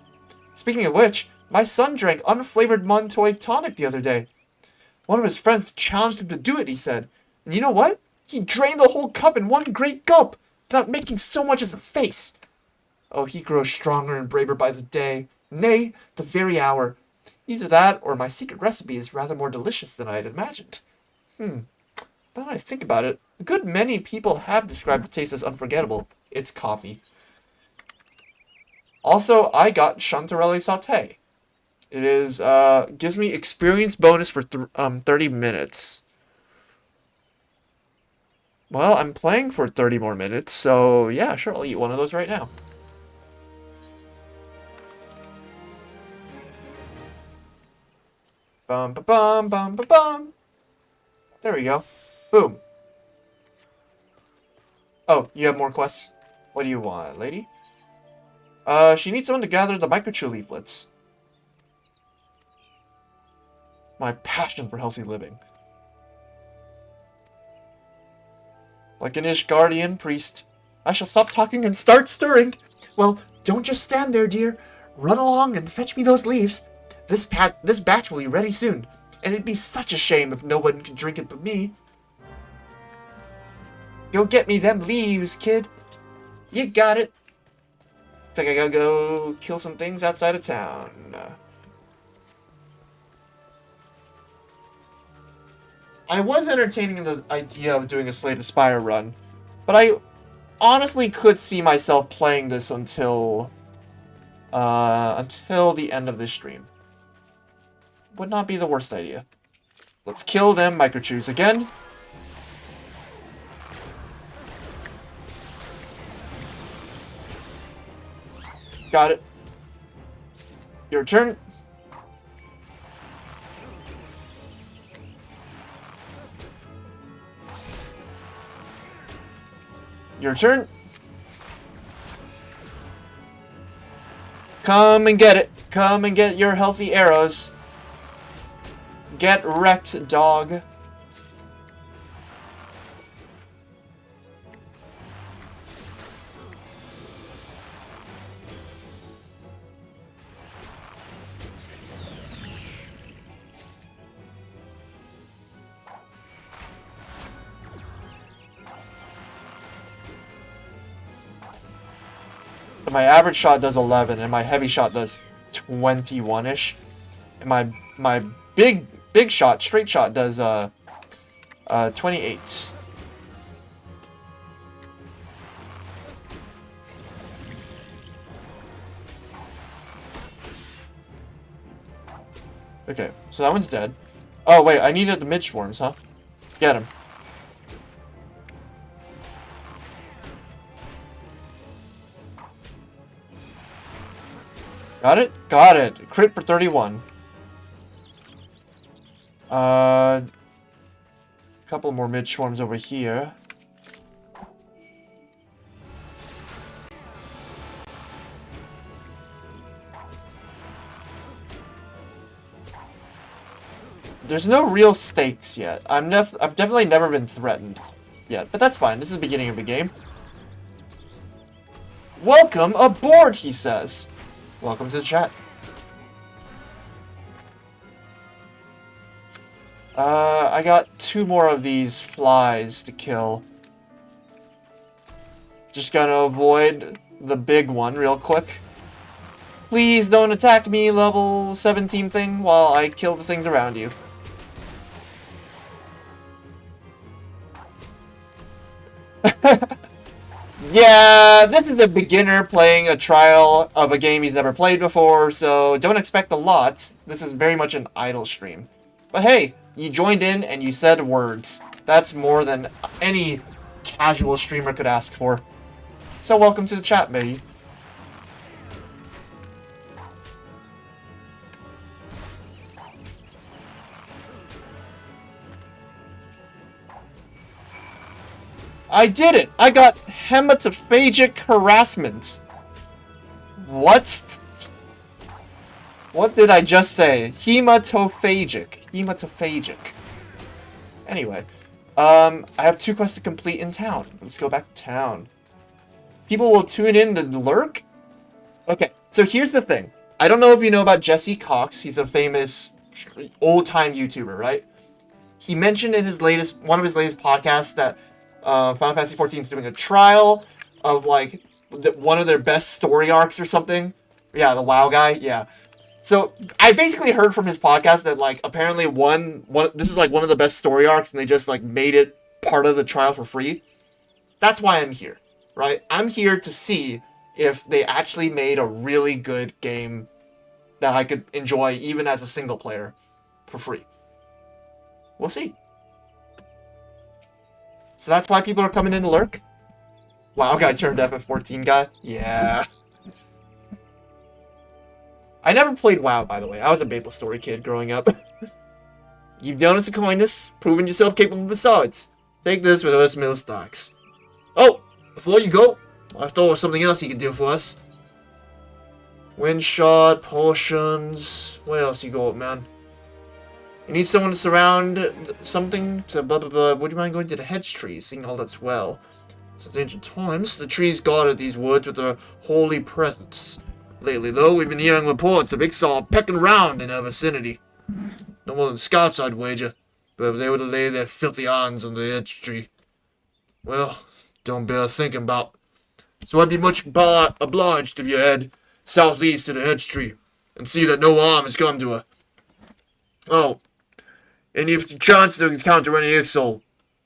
Speaking of which, my son drank unflavored Montoi tonic the other day. One of his friends challenged him to do it, he said. And you know what? He drained the whole cup in one great gulp, without making so much as a face. Oh, he grows stronger and braver by the day. Nay, the very hour. Either that, or my secret recipe is rather more delicious than I had imagined. Now that I think about it, a good many people have described the taste as unforgettable. It's coffee. Also, I got Chanterelle Sauté. It is, gives me experience bonus for 30 minutes. Well, I'm playing for 30 more minutes, so yeah, sure, I'll eat one of those right now. Bum, ba bum, bum, ba bum. There we go. Boom. Oh, you have more quests? What do you want, lady? She needs someone to gather the microchip leaflets. My passion for healthy living. Like an Ishgardian priest, I shall stop talking and start stirring. Well, don't just stand there, dear. Run along and fetch me those leaves. This batch will be ready soon, and it'd be such a shame if no one could drink it but me. Go get me them leaves, kid. You got it. Looks like I gotta go kill some things outside of town. I was entertaining the idea of doing a Slay the Spire run, but I honestly could see myself playing this until the end of this stream. Would not be the worst idea. Let's kill them microchews again. Got it. Your turn. Your turn. Come and get it. Come and get your healthy arrows. Get wrecked, dog. My average shot does 11, and my heavy shot does 21-ish. And my big shot, straight shot, does 28. Okay, so that one's dead. Oh wait, I needed the mid-swarms, huh? Get him. Got it? Got it. Crit for 31. Couple more mid-swarms over here. There's no real stakes yet. I've definitely never been threatened yet, but that's fine. This is the beginning of the game. Welcome aboard, he says. Welcome to the chat. I got 2 more of these flies to kill. Just gonna avoid the big one real quick. Please don't attack me, level 17 thing, while I kill the things around you. Yeah, this is a beginner playing a trial of a game he's never played before, so don't expect a lot. This is very much an idle stream. But hey, you joined in and you said words. That's more than any casual streamer could ask for. So welcome to the chat, baby. I did it! I got hematophagic harassment. What? What did I just say? Hematophagic. Hematophagic. Anyway. I have 2 quests to complete in town. Let's go back to town. People will tune in to lurk? Okay, so here's the thing. I don't know if you know about Jesse Cox. He's a famous old-time YouTuber, right? He mentioned in one of his latest podcasts that Final Fantasy XIV is doing a trial of, like, one of their best story arcs or something. Yeah, the WoW guy, yeah. So, I basically heard from his podcast that, like, apparently this is, like, one of the best story arcs, and they just, like, made it part of the trial for free. That's why I'm here. right? I'm here to see if they actually made a really good game that I could enjoy even as a single player for free. We'll see. So that's why people are coming in to lurk. WoW guy turned FF14 guy. Yeah. I never played WoW, by the way. I was a MapleStory kid growing up. You've done us a kindness, proven yourself capable besides. Take this with us mill stocks. Oh, before you go, I thought of something else you could do for us. Wind shot, potions. What else you got, man? You need someone to surround something to blah blah blah. Would you mind going to the hedge tree, seeing all that's well? Since ancient times, the trees guarded these woods with their holy presence. Lately, though, we've been hearing reports of Ixal pecking round in our vicinity. No more than scouts, I'd wager. But if they were to lay their filthy arms on the hedge tree, well, don't bear thinking about. So I'd be much obliged if you head southeast to the hedge tree and see that no harm has come to her. Oh, and if you chance to encounter any Ixal,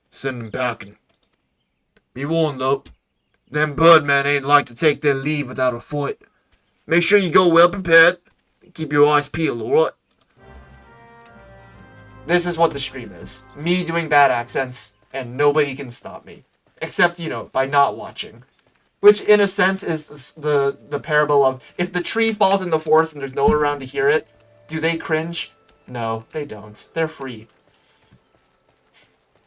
send them packing. Be warned, though, them birdmen ain't like to take their leave without a fight. Make sure you go well prepared and keep your eyes peeled, alright? This is what the stream is. Me doing bad accents, and nobody can stop me. Except, you know, by not watching. Which, in a sense, is the parable of, if the tree falls in the forest and there's no one around to hear it, do they cringe? No, they don't. They're free.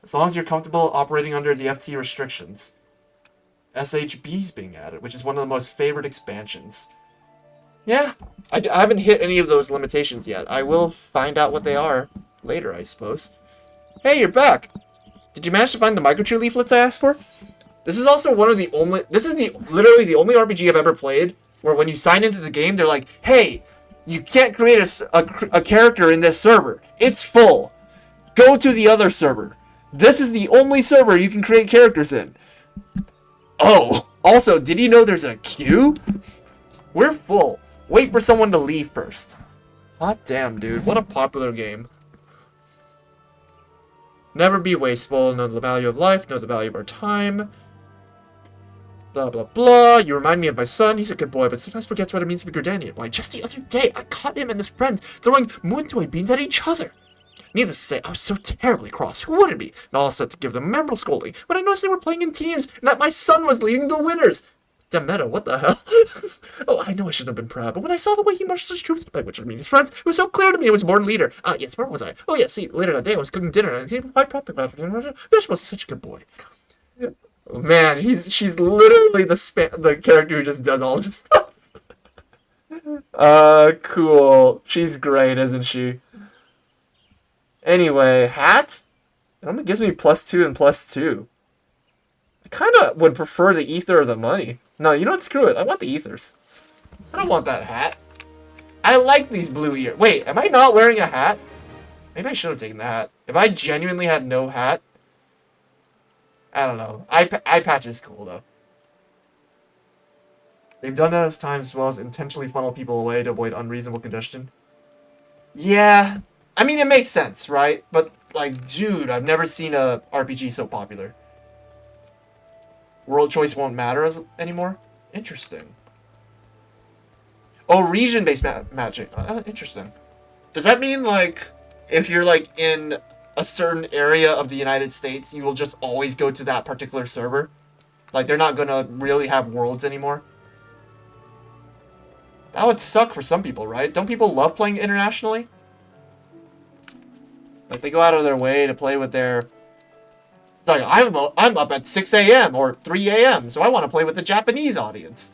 As long as you're comfortable operating under the FT restrictions. SHB's being added, which is one of the most favorite expansions. Yeah, I haven't hit any of those limitations yet. I will find out what they are later, I suppose. Hey, you're back! Did you manage to find the microtree leaflets I asked for? This is also one of the only... This is literally the only RPG I've ever played where when you sign into the game, they're like, hey, you can't create a character in this server. It's full. Go to the other server. This is the only server you can create characters in. Oh, also, did you know there's a queue? We're full. Wait for someone to leave first. Hot damn, dude. What a popular game. Never be wasteful. Know the value of life. Know the value of our time. Blah, blah, blah. You remind me of my son. He's a good boy, but sometimes forgets what it means to be Gordanian. Why, just the other day, I caught him and his friends throwing Muntoi beans at each other. Needless to say, I was so terribly cross. Who wouldn't be? And all set to give them a memorable scolding when I noticed they were playing in teams and that my son was leading the winners. Demeto, what the hell? Oh, I know I should have been proud, but when I saw the way he marshaled his troops, by which I mean his friends, it was so clear to me he was born leader. Yes, where was I? Oh, yeah, see, later that day I was cooking dinner, and he was quite proud about it. Bishop was such a good boy. Oh, man, she's literally the character who just does all this stuff. Cool. She's great, isn't she? Anyway, hat? It only gives me +2 and +2. I kind of would prefer the ether or the money. No, you know what? Screw it. I want the ethers. I don't want that hat. I like these blue ears. Wait, am I not wearing a hat? Maybe I should have taken the hat. If I genuinely had no hat, I don't know. Eye patch is cool, though. They've done that as times as well as intentionally funnel people away to avoid unreasonable congestion. Yeah. I mean, it makes sense, right? But, like, dude, I've never seen a RPG so popular. World choice won't matter anymore? Interesting. Oh, region-based matching. Interesting. Does that mean, like, if you're, like, in a certain area of the United States, you will just always go to that particular server? Like, they're not gonna really have worlds anymore? That would suck for some people, right? Don't people love playing internationally? Like, they go out of their way to play with their... It's like, I'm up at 6 a.m. or 3 a.m., so I want to play with the Japanese audience.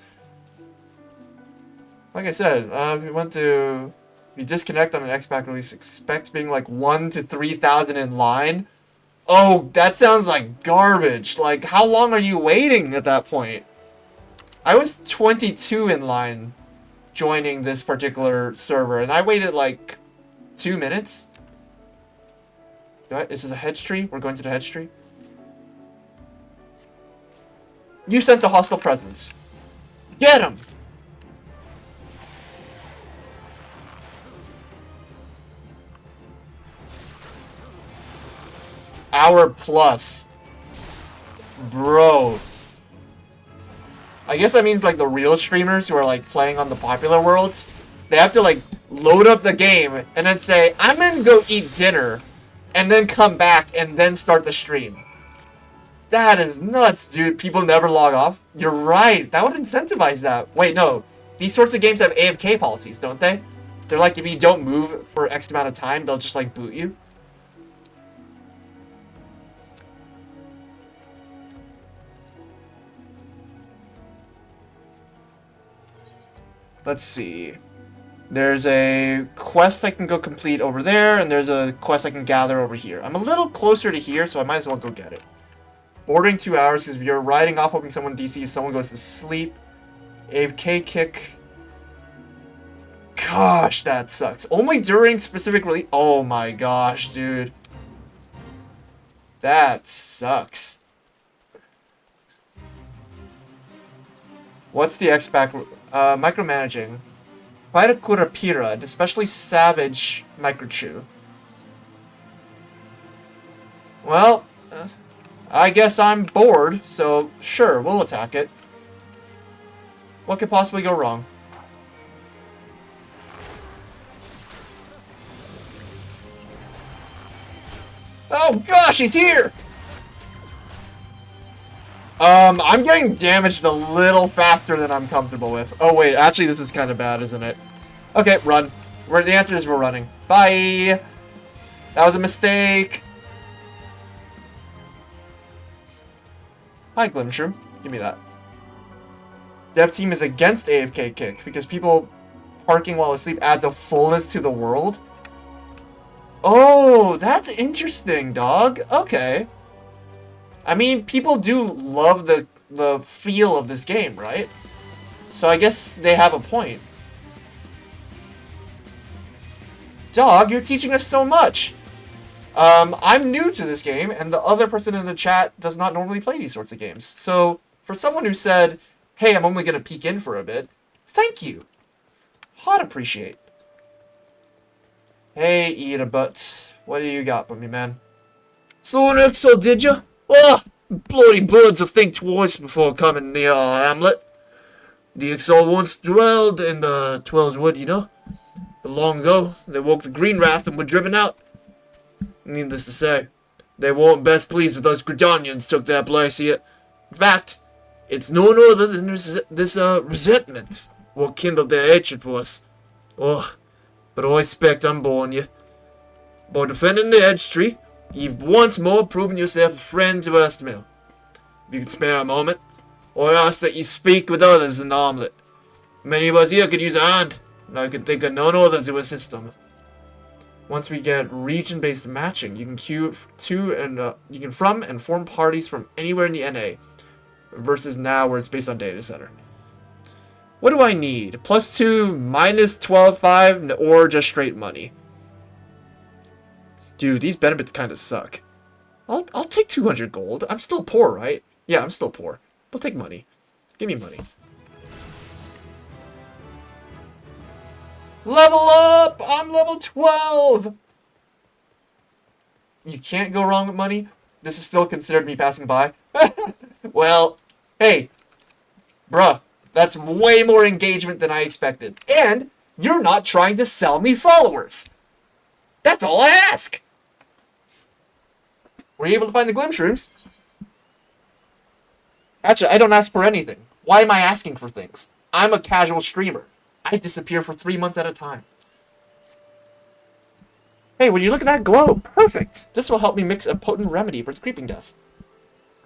Like I said, if you disconnect on an X-Pack release, expect being like 1 to 3,000 in line. Oh, that sounds like garbage. Like, how long are you waiting at that point? I was 22 in line joining this particular server, and I waited like 2 minutes. This is a hedge tree. We're going to the hedge tree. You sense a hostile presence. Get him! Hour plus. Bro. I guess that means like the real streamers who are like playing on the popular worlds, they have to like load up the game and then say, I'm gonna go eat dinner, and then come back and then start the stream. That is nuts, dude. People never log off. You're right. That would incentivize that. Wait, no. These sorts of games have AFK policies, don't they? They're like, if you don't move for X amount of time, they'll just like boot you. Let's see. There's a quest I can go complete over there, and there's a quest I can gather over here. I'm a little closer to here, so I might as well go get it. Bordering 2 hours, because if you're riding off hoping someone DCs, someone goes to sleep. AFK kick. Gosh, that sucks. Only during specific release. Oh my gosh, dude. That sucks. What's the X-Back? Micromanaging. Fight a Kurapira, an especially savage Microchew. Well, I guess I'm bored, so sure, we'll attack it. What could possibly go wrong? Oh gosh, he's here! I'm getting damaged a little faster than I'm comfortable with. Oh wait, actually this is kind of bad, isn't it? Okay, run. The answer is we're running. Bye! That was a mistake! Hi, Glimshroom. Give me that. Dev team is against AFK kick because people parking while asleep adds a fullness to the world. Oh, that's interesting, dog. Okay. I mean, people do love the feel of this game, right? So I guess they have a point. Dog, you're teaching us so much. I'm new to this game, and the other person in the chat does not normally play these sorts of games. So, for someone who said, hey, I'm only going to peek in for a bit, thank you. Hot appreciate. Hey, eat a butt. What do you got for me, man? Saw an Exo, did ya? Ah, bloody birds will think twice before coming near our hamlet. The Exo once dwelled in the Twelves Wood, you know? But long ago, they woke the Green Wrath and were driven out. Needless to say, they weren't best pleased with us Gridanians took their place here. In fact, it's no other than this resentment what kindled their hatred for us. Oh, but I expect I'm born you. By defending the Edge Tree, you've once more proven yourself a friend to Earthmill. If you could spare a moment, I ask that you speak with others in the Armlet. Many of us here could use a hand, and I could think of none other to assist them. Once we get region-based matching, you can queue to and you can from and form parties from anywhere in the NA, versus now where it's based on data center. What do I need? +2, -12.5, or just straight money? Dude, these benefits kind of suck. I'll take 200 gold. I'm still poor, right? Yeah, I'm still poor. I'll take money. Give me money. Level up! I'm level 12! You can't go wrong with money? This is still considered me passing by? Well, hey. Bruh, that's way more engagement than I expected. And you're not trying to sell me followers. That's all I ask. Were you able to find the Glimshrooms? Actually, I don't ask for anything. Why am I asking for things? I'm a casual streamer. I disappear for 3 months at a time. Hey, would you look at that glow? Perfect! This will help me mix a potent remedy for creeping death.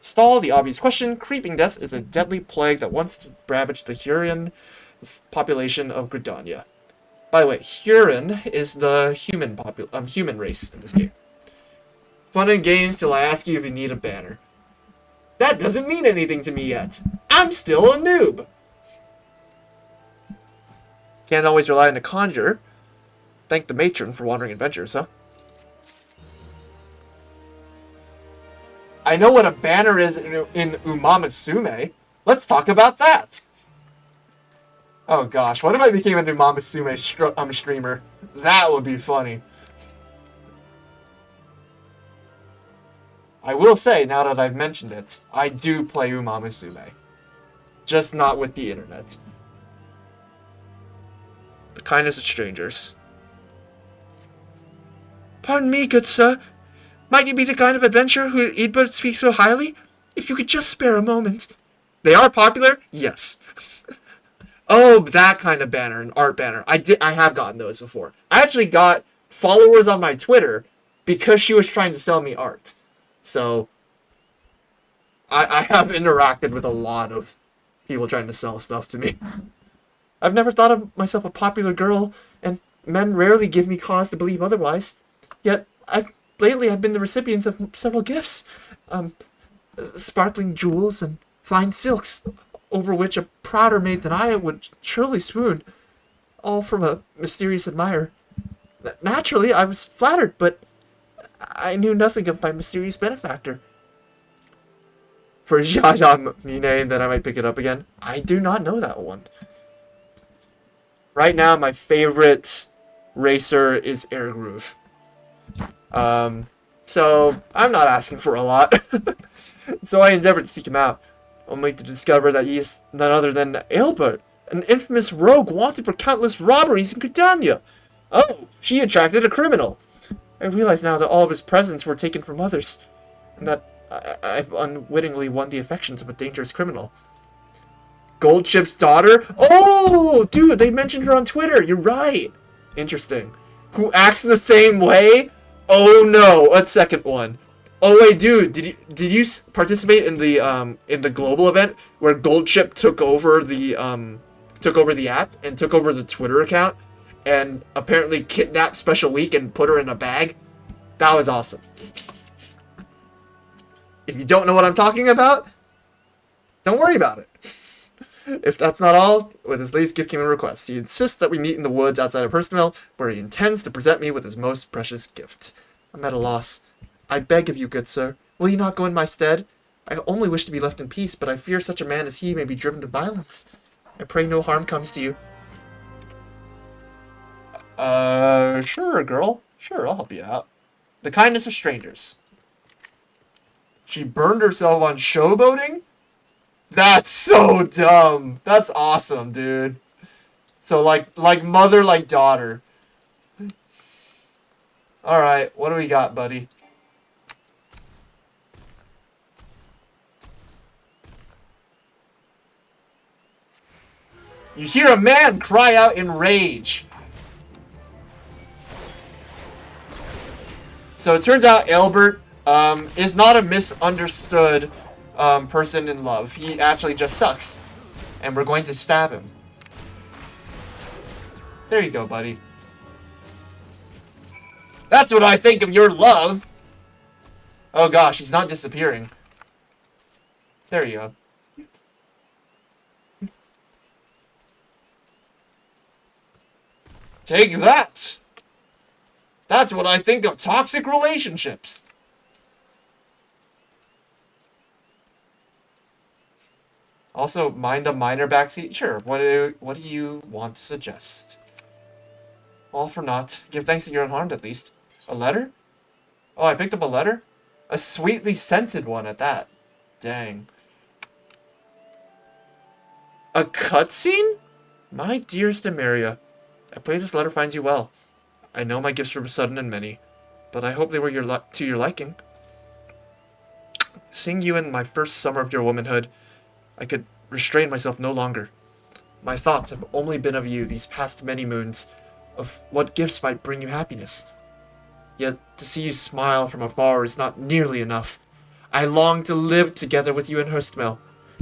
Stall the obvious question. Creeping death is a deadly plague that wants to ravage the Hurrian population of Gridania. By the way, Hurrian is the human race in this game. Fun and games till I ask you if you need a banner. That doesn't mean anything to me yet. I'm still a noob. Can't always rely on the conjure. Thank the matron for wandering adventures, huh? I know what a banner is in Umamasume. Let's talk about that. Oh gosh, what if I became an Umamasume streamer? That would be funny. I will say, now that I've mentioned it, I do play Umamasume. just not with the internet. The kindness of strangers. Pardon me, good sir. Might you be the kind of adventurer who Eadbert speaks so highly? If you could just spare a moment. They are popular? Yes. Oh, that kind of banner, an art banner. I have gotten those before. I actually got followers on my Twitter because she was trying to sell me art. So, I have interacted with a lot of people trying to sell stuff to me. I've never thought of myself a popular girl, and men rarely give me cause to believe otherwise. Yet, lately I've been the recipient of several gifts. Sparkling jewels and fine silks, over which a prouder maid than I would surely swoon, all from a mysterious admirer. Naturally, I was flattered, but I knew nothing of my mysterious benefactor. For Jaja Mine, then I might pick it up again. I do not know that one. Right now, my favorite racer is Air Groove. So I'm not asking for a lot. So I endeavored to seek him out, only to discover that he is none other than Aelbert, an infamous rogue wanted for countless robberies in Credania. Oh, she attracted a criminal. I realize now that all of his presents were taken from others, and that I've unwittingly won the affections of a dangerous criminal. Goldchip's daughter? Oh, dude, they mentioned her on Twitter. You're right. Interesting. Who acts the same way? Oh no, a second one. Oh wait, dude, did you participate in the global event where Goldchip took over the app and took over the Twitter account and apparently kidnapped Special Week and put her in a bag? That was awesome. If you don't know what I'm talking about, don't worry about it. If that's not all, with his latest gift came a request. He insists that we meet in the woods outside of Hurstville, where he intends to present me with his most precious gift. I'm at a loss. I beg of you, good sir, will you not go in my stead? I only wish to be left in peace, but I fear such a man as he may be driven to violence. I pray no harm comes to you. Sure, girl. Sure, I'll help you out. The kindness of strangers. She burned herself on showboating? That's so dumb. That's awesome, dude. So like mother, like daughter. Alright, what do we got, buddy? You hear a man cry out in rage. So it turns out Aelbert is not a misunderstood person in love. He actually just sucks. And we're going to stab him. There you go, buddy. That's what I think of your love. Oh gosh, he's not disappearing. There you go. Take that! That's what I think of toxic relationships. Also, mind a minor backseat? Sure. What do you want to suggest? All for naught. Give thanks that you're unharmed at least. A letter? Oh, I picked up a letter? A sweetly scented one at that. Dang. A cutscene? My dearest Emeria, I pray this letter finds you well. I know my gifts were sudden and many, but I hope they were to your liking. Seeing you in my first summer of your womanhood, I could restrain myself no longer. My thoughts have only been of you these past many moons, of what gifts might bring you happiness. Yet to see you smile from afar is not nearly enough. I long to live together with you in Hurstville,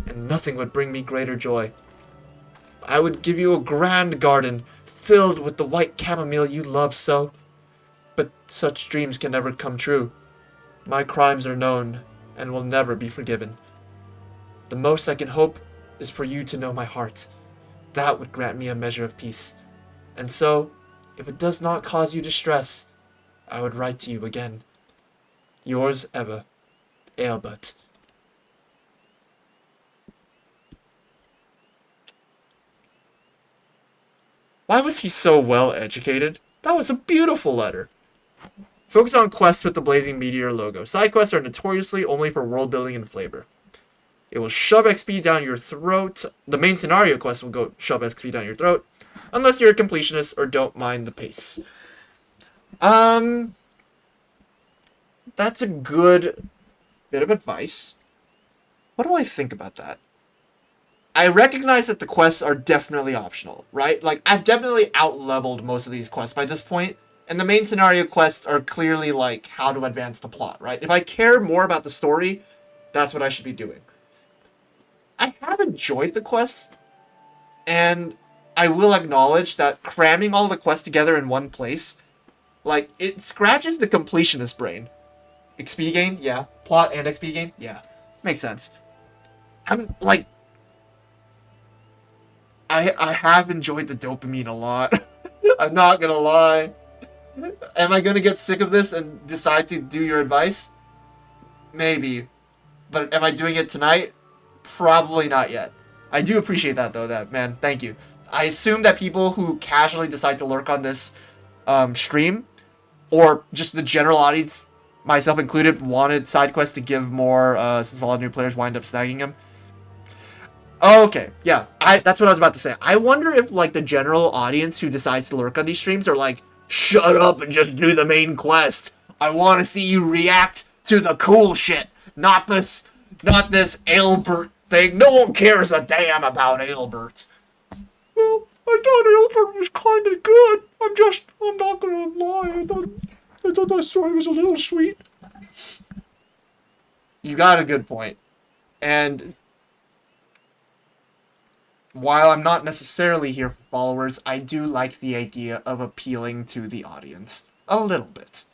and nothing would bring me greater joy. I would give you a grand garden, filled with the white chamomile you love so. But such dreams can never come true. My crimes are known, and will never be forgiven. The most I can hope is for you to know my heart. That would grant me a measure of peace. And so, if it does not cause you distress, I would write to you again. Yours ever, Aelbert. Why was he so well educated? That was a beautiful letter. Focus on quests with the Blazing Meteor logo. Side quests are notoriously only for world building and flavor. It will shove XP down your throat. The main scenario quest will go shove XP down your throat. Unless you're a completionist or don't mind the pace. That's a good bit of advice. What do I think about that? I recognize that the quests are definitely optional, right? Like, I've definitely out-leveled most of these quests by this point, and the main scenario quests are clearly, like, how to advance the plot, right? If I care more about the story, that's what I should be doing. I have enjoyed the quests, and I will acknowledge that cramming all the quests together in one place, like, it scratches the completionist brain. XP gain? Yeah. Plot and XP gain? Yeah. Makes sense. I'm, like, I have enjoyed the dopamine a lot. I'm not gonna lie. Am I gonna get sick of this and decide to do your advice? Maybe. But am I doing it tonight? Probably not yet. I do appreciate that though, man. Thank you. I assume that people who casually decide to lurk on this stream, or just the general audience, myself included, wanted side quests to give more, since a lot of new players wind up snagging them. Oh, okay, yeah, that's what I was about to say. I wonder if, like, the general audience who decides to lurk on these streams are like, shut up and just do the main quest. I want to see you react to the cool shit, not this Aelbert thing. No one cares a damn about Aelbert. Well, I thought Aelbert was kind of good. I'm not gonna lie. I thought that story was a little sweet. You got a good point. And while I'm not necessarily here for followers, I do like the idea of appealing to the audience. A little bit.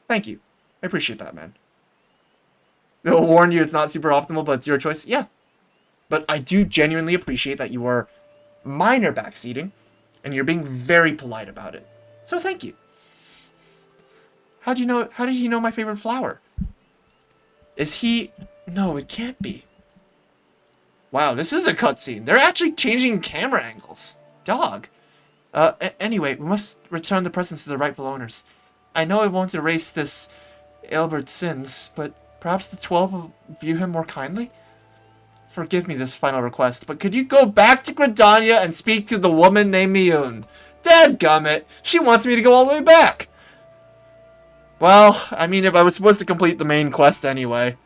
Thank you. I appreciate that, man. They'll warn you it's not super optimal, but it's your choice. Yeah. But I do genuinely appreciate that you are minor backseating, and you're being very polite about it. So thank you. How did he know my favorite flower? Is he... No, it can't be. Wow, this is a cutscene. They're actually changing camera angles. Dog. Anyway, we must return the presents to the rightful owners. I know I won't erase this Aelbert's sins, but perhaps the 12 will view him more kindly? Forgive me this final request, but could you go back to Gridania and speak to the woman named Miyun? Dadgummit, she wants me to go all the way back. Well, I mean, if I was supposed to complete the main quest anyway.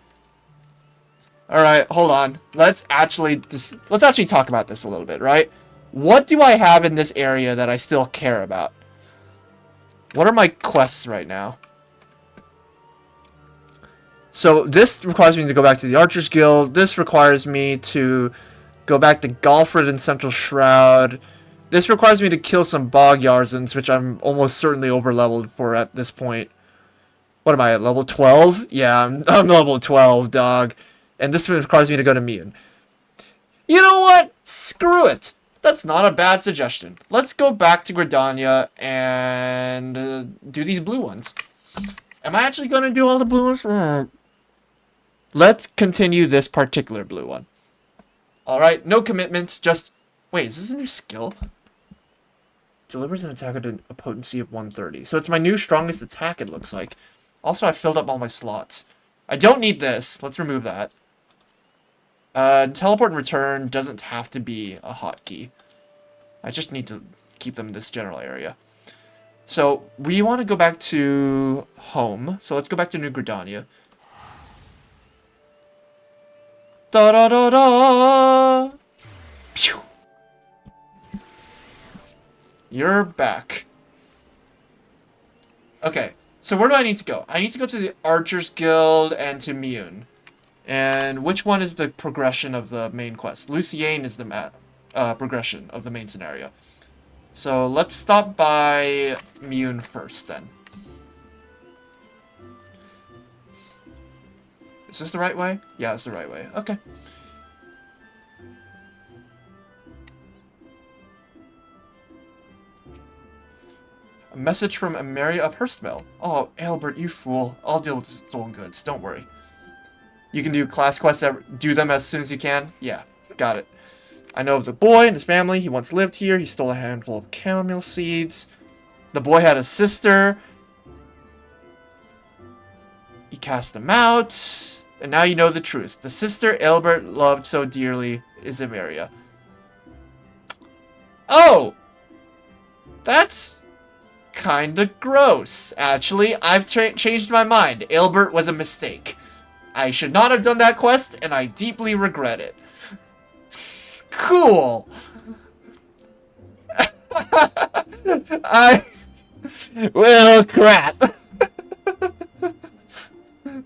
Alright, hold on. Let's actually talk about this a little bit, right? What do I have in this area that I still care about? What are my quests right now? So, this requires me to go back to the Archers Guild. This requires me to go back to Galfred and Central Shroud. This requires me to kill some Bog Yarzans, which I'm almost certainly over-leveled for at this point. What am I, at level 12? Yeah, I'm level 12, dog. And this requires me to go to Miyun. You know what? Screw it. That's not a bad suggestion. Let's go back to Gridania and do these blue ones. Am I actually going to do all the blue ones? Let's continue this particular blue one. Alright, no commitment, just... Wait, is this a new skill? Delivers an attack at a potency of 130. So it's my new strongest attack, it looks like. Also, I filled up all my slots. I don't need this. Let's remove that. Teleport and return doesn't have to be a hotkey. I just need to keep them in this general area. So, we want to go back to home. So let's go back to New Gridania. Da-da-da-da! Pew! You're back. Okay, so where do I need to go? I need to go to the Archers Guild and to Miyun. And which one is the progression of the main quest? Luciane is the progression of the main scenario. So let's stop by Miyun first, then. Is this the right way? Yeah, it's the right way. Okay. A message from Emeria of Hurstmill. Oh, Aelbert, you fool. I'll deal with stolen goods. Don't worry. You can do class quests, do them as soon as you can? Yeah, got it. I know of the boy and his family. He once lived here. He stole a handful of chamomile seeds. The boy had a sister. He cast them out. And now you know the truth. The sister Albert loved so dearly is Emeria. Oh! That's kinda gross. Actually, I've changed my mind. Albert was a mistake. I should not have done that quest, and I deeply regret it. Cool! I... Well, crap.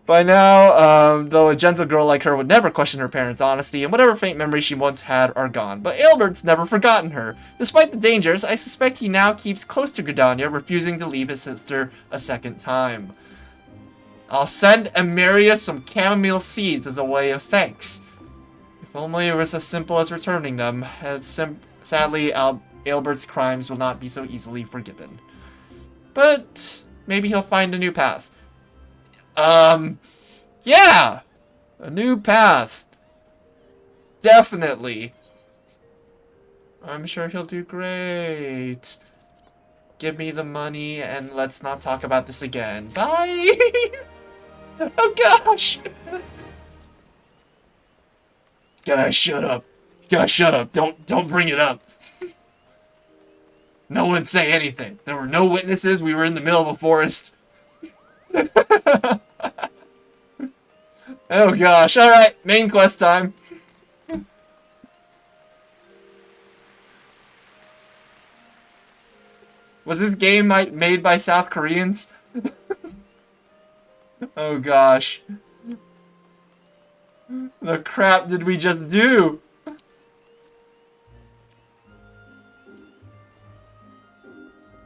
By now, though a gentle girl like her would never question her parents' honesty, and whatever faint memories she once had are gone. But Albert's never forgotten her. Despite the dangers, I suspect he now keeps close to Gridania, refusing to leave his sister a second time. I'll send Emeria some chamomile seeds as a way of thanks. If only it was as simple as returning them. Sadly, Albert's crimes will not be so easily forgiven. But maybe he'll find a new path. Yeah! A new path. Definitely. I'm sure he'll do great. Give me the money and let's not talk about this again. Bye! Oh gosh! Gotta shut up. Gotta shut up. Don't bring it up. No one say anything. There were no witnesses. We were in the middle of a forest. Oh gosh. Alright, main quest time. Was this game made by South Koreans? Oh gosh. The crap did we just do?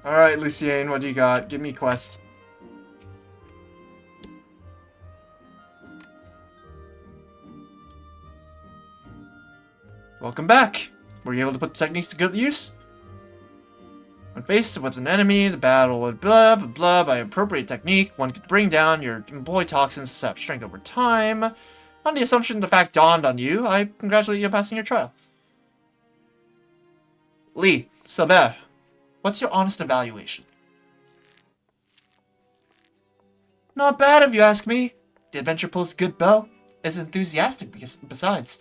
Alright, Lucien, what do you got? Give me a quest. Welcome back. Were you able to put the techniques to good use? When faced with an enemy, the battle would blah blah blah. By appropriate technique, one could bring down your employee toxins to sap strength over time. On the assumption the fact dawned on you, I congratulate you on passing your trial. Lee, Saber, what's your honest evaluation? Not bad if you ask me. The adventure pulls good bow. Is enthusiastic besides.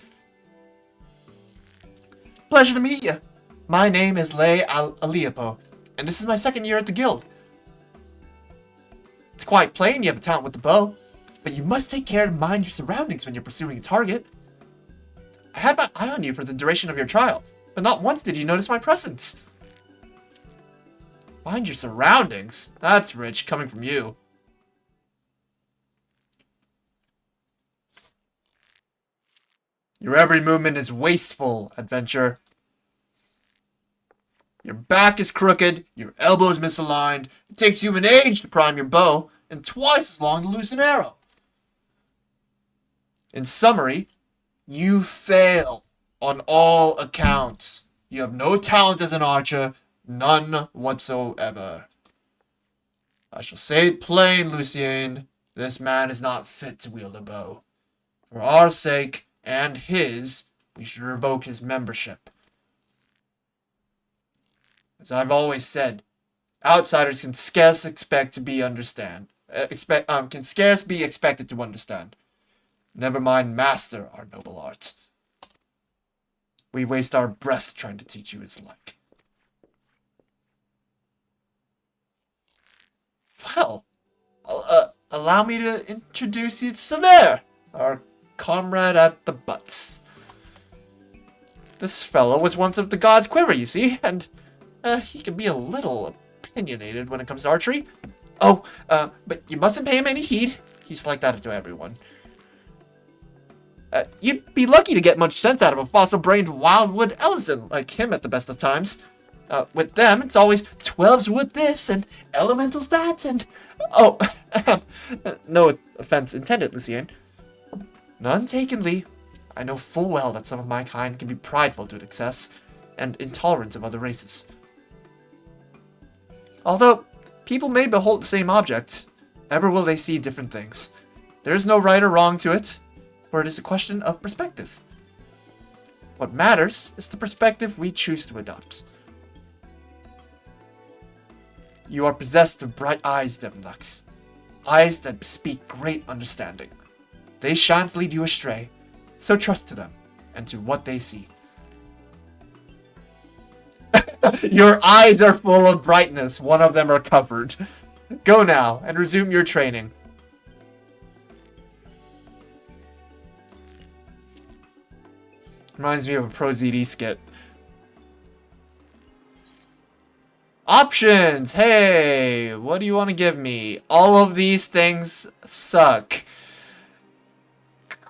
Pleasure to meet you. My name is Lei Aliapo, and this is my second year at the guild. It's quite plain you have a talent with the bow, but you must take care to mind your surroundings when you're pursuing a target. I had my eye on you for the duration of your trial, but not once did you notice my presence. Mind your surroundings? That's rich, coming from you. Your every movement is wasteful, adventure. Your back is crooked, your elbow is misaligned, it takes you an age to prime your bow, and twice as long to loose an arrow. In summary, you fail on all accounts. You have no talent as an archer, none whatsoever. I shall say it plain, Lucien, this man is not fit to wield a bow. For our sake, and his, we should revoke his membership. As I've always said, outsiders can scarce expect to be can scarce be expected to understand. Never mind master our noble art. We waste our breath trying to teach you its like. Well, allow me to introduce you to Saver, our comrade at the butts. This fellow was once of the god's quiver, you see, and he can be a little opinionated when it comes to archery. Oh, but you mustn't pay him any heed. He's like that to everyone. You'd be lucky to get much sense out of a fossil-brained wildwood Ellison like him at the best of times. With them, it's always 12's wood this and elementals that and... Oh, no offense intended, Lucien. None taken, Lee. I know full well that some of my kind can be prideful to excess and intolerant of other races. Although people may behold the same object, ever will they see different things. There is no right or wrong to it, for it is a question of perspective. What matters is the perspective we choose to adopt. You are possessed of bright eyes, Devonlux. Eyes that bespeak great understanding. They shan't lead you astray, so trust to them and to what they see. Your eyes are full of brightness. One of them are covered. Go now and resume your training. Reminds me of a Pro ZD skit. Options! Hey, what do you want to give me? All of these things suck.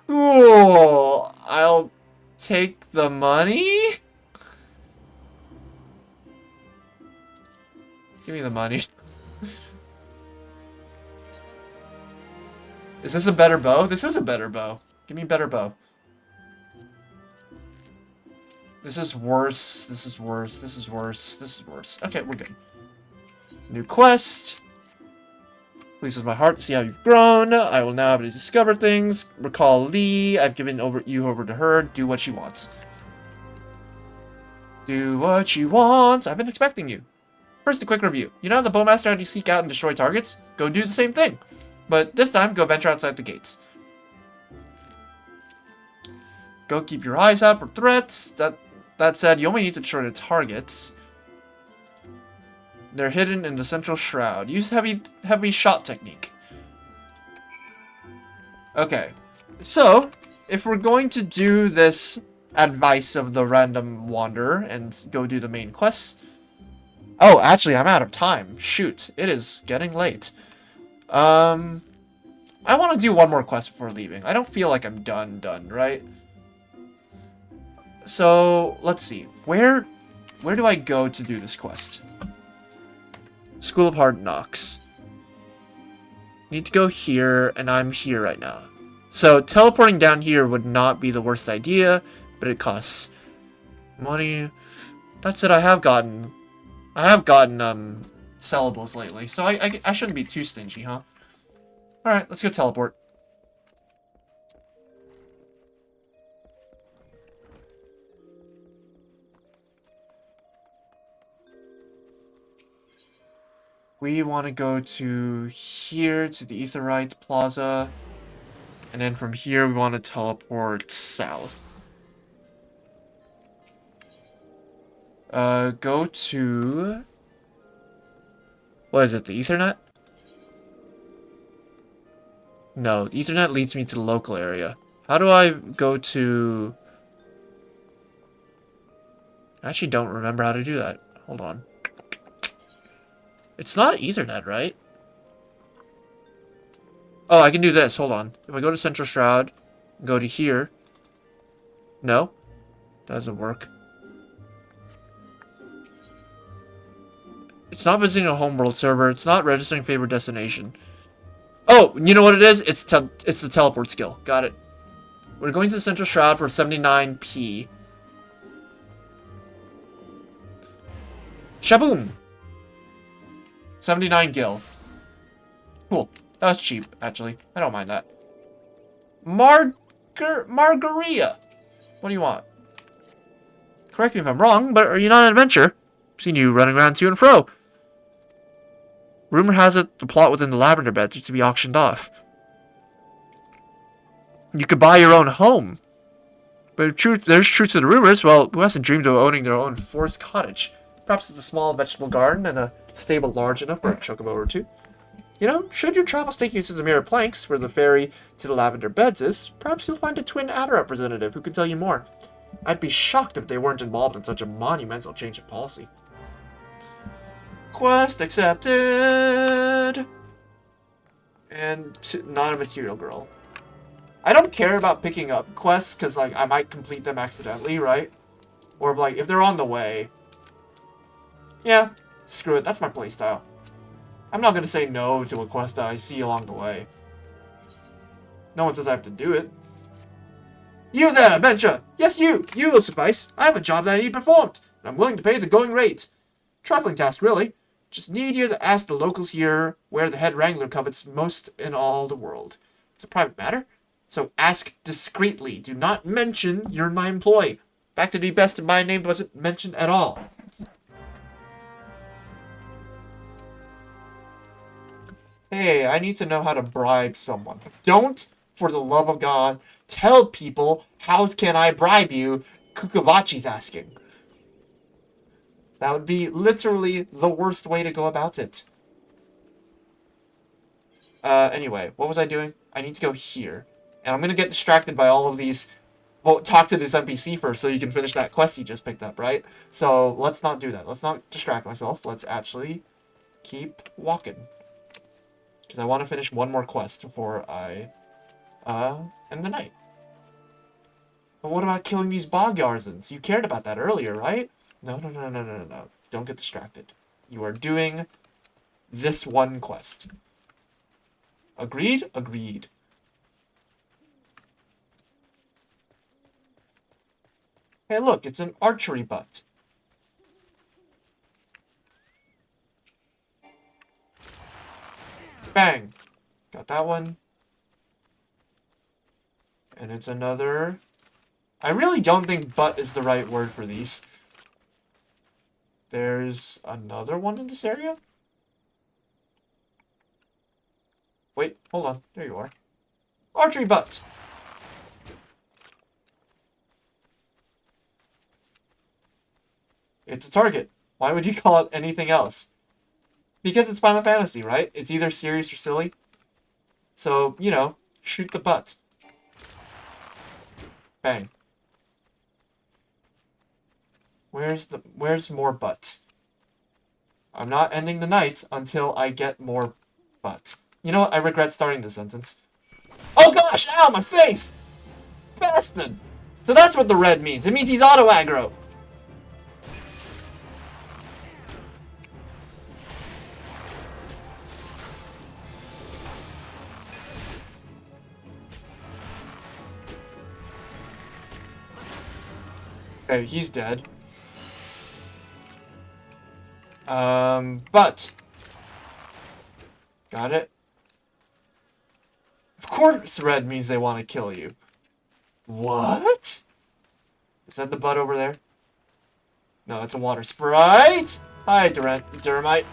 Cool. I'll take the money? Give me the money. Is this a better bow? This is a better bow. Give me a better bow. This is worse. This is worse. This is worse. This is worse. Okay, we're good. New quest. Pleases my heart to see how you've grown. I will now have to discover things. Recall Lee. I've given you over to her. Do what she wants. Do what she wants. I've been expecting you. First, a quick review. You know the bowmaster had you seek out and destroy targets? Go do the same thing. But this time, go venture outside the gates. Go keep your eyes out for threats. That said, you only need to destroy the targets. They're hidden in the central shroud. Use heavy shot technique. Okay. So, if we're going to do this advice of the random wanderer and go do the main quests. Oh, actually, I'm out of time. Shoot, it is getting late. I want to do one more quest before leaving. I don't feel like I'm done, right? So, let's see. Where do I go to do this quest? School of Hard Knocks. Need to go here, and I'm here right now. So, teleporting down here would not be the worst idea, but it costs money. That said, I have gotten sellables lately, so I shouldn't be too stingy, huh? Alright, let's go teleport. We want to go to here, to the Aetheryte Plaza. And then from here, we want to teleport south. Go to... What is it, the Ethernet? No, Ethernet leads me to the local area. How do I go to... I actually don't remember how to do that. Hold on. It's not Ethernet, right? Oh, I can do this. Hold on. If I go to Central Shroud, go to here. No? Doesn't work. It's not visiting a homeworld server. It's not registering favorite destination. Oh, you know what it is? It's the teleport skill. Got it. We're going to the Central Shroud for 79p. Shaboom! 79 gil. Cool. That was cheap, actually. I don't mind that. Margarita. What do you want? Correct me if I'm wrong, but are you not an adventurer? I've seen you running around to and fro. Rumor has it the plot within the lavender beds is to be auctioned off. You could buy your own home. But there's truth to the rumors. Well, who hasn't dreamed of owning their own forest cottage? Perhaps with a small vegetable garden and a stable large enough for a chocobo or two. You know, should your travels take you to the Mirror Planks, where the ferry to the Lavender Beds is, perhaps you'll find a Twin Adder representative who can tell you more. I'd be shocked if they weren't involved in such a monumental change of policy. Quest accepted! And not a material girl. I don't care about picking up quests, because, like, I might complete them accidentally, right? Or, like, if they're on the way. Yeah, screw it, that's my playstyle. I'm not going to say no to a quest that I see along the way. No one says I have to do it. You there, adventure! Yes, you! You will suffice. I have a job that I need performed, and I'm willing to pay the going rate. Trifling task, really. Just need you to ask the locals here where the head wrangler covets most in all the world. It's a private matter, so ask discreetly. Do not mention you're my employee. In fact, it'd be best if my name wasn't mentioned at all. Hey, I need to know how to bribe someone. Don't for the love of God, tell people, how can I bribe you? Kukavachi's asking. That would be literally the worst way to go about it. Anyway, what was I doing? I need to go here. And I'm gonna get distracted by all of these. Well, talk to this NPC first so you can finish that quest you just picked up, right? So, let's not do that. Let's not distract myself. Let's actually keep walking. Because I want to finish one more quest before I, end the night. But what about killing these Bogarzans? You cared about that earlier, right? No. Don't get distracted. You are doing this one quest. Agreed? Agreed. Hey, look, it's an archery butt. Bang! Got that one. And it's another... I really don't think butt is the right word for these. There's another one in this area? Wait, hold on. There you are. Archery butt! It's a target. Why would you call it anything else? Because it's Final Fantasy, right? It's either serious or silly. So, you know, shoot the butt. Bang. Where's more butts? I'm not ending the night until I get more butts. You know what? I regret starting this sentence. Oh gosh! Ow, my face! Bastard! So that's what the red means. It means he's auto-aggro. Okay, he's dead. But... Got it? Of course red means they want to kill you. What? Is that the butt over there? No, it's a water sprite! Hi, Duramite.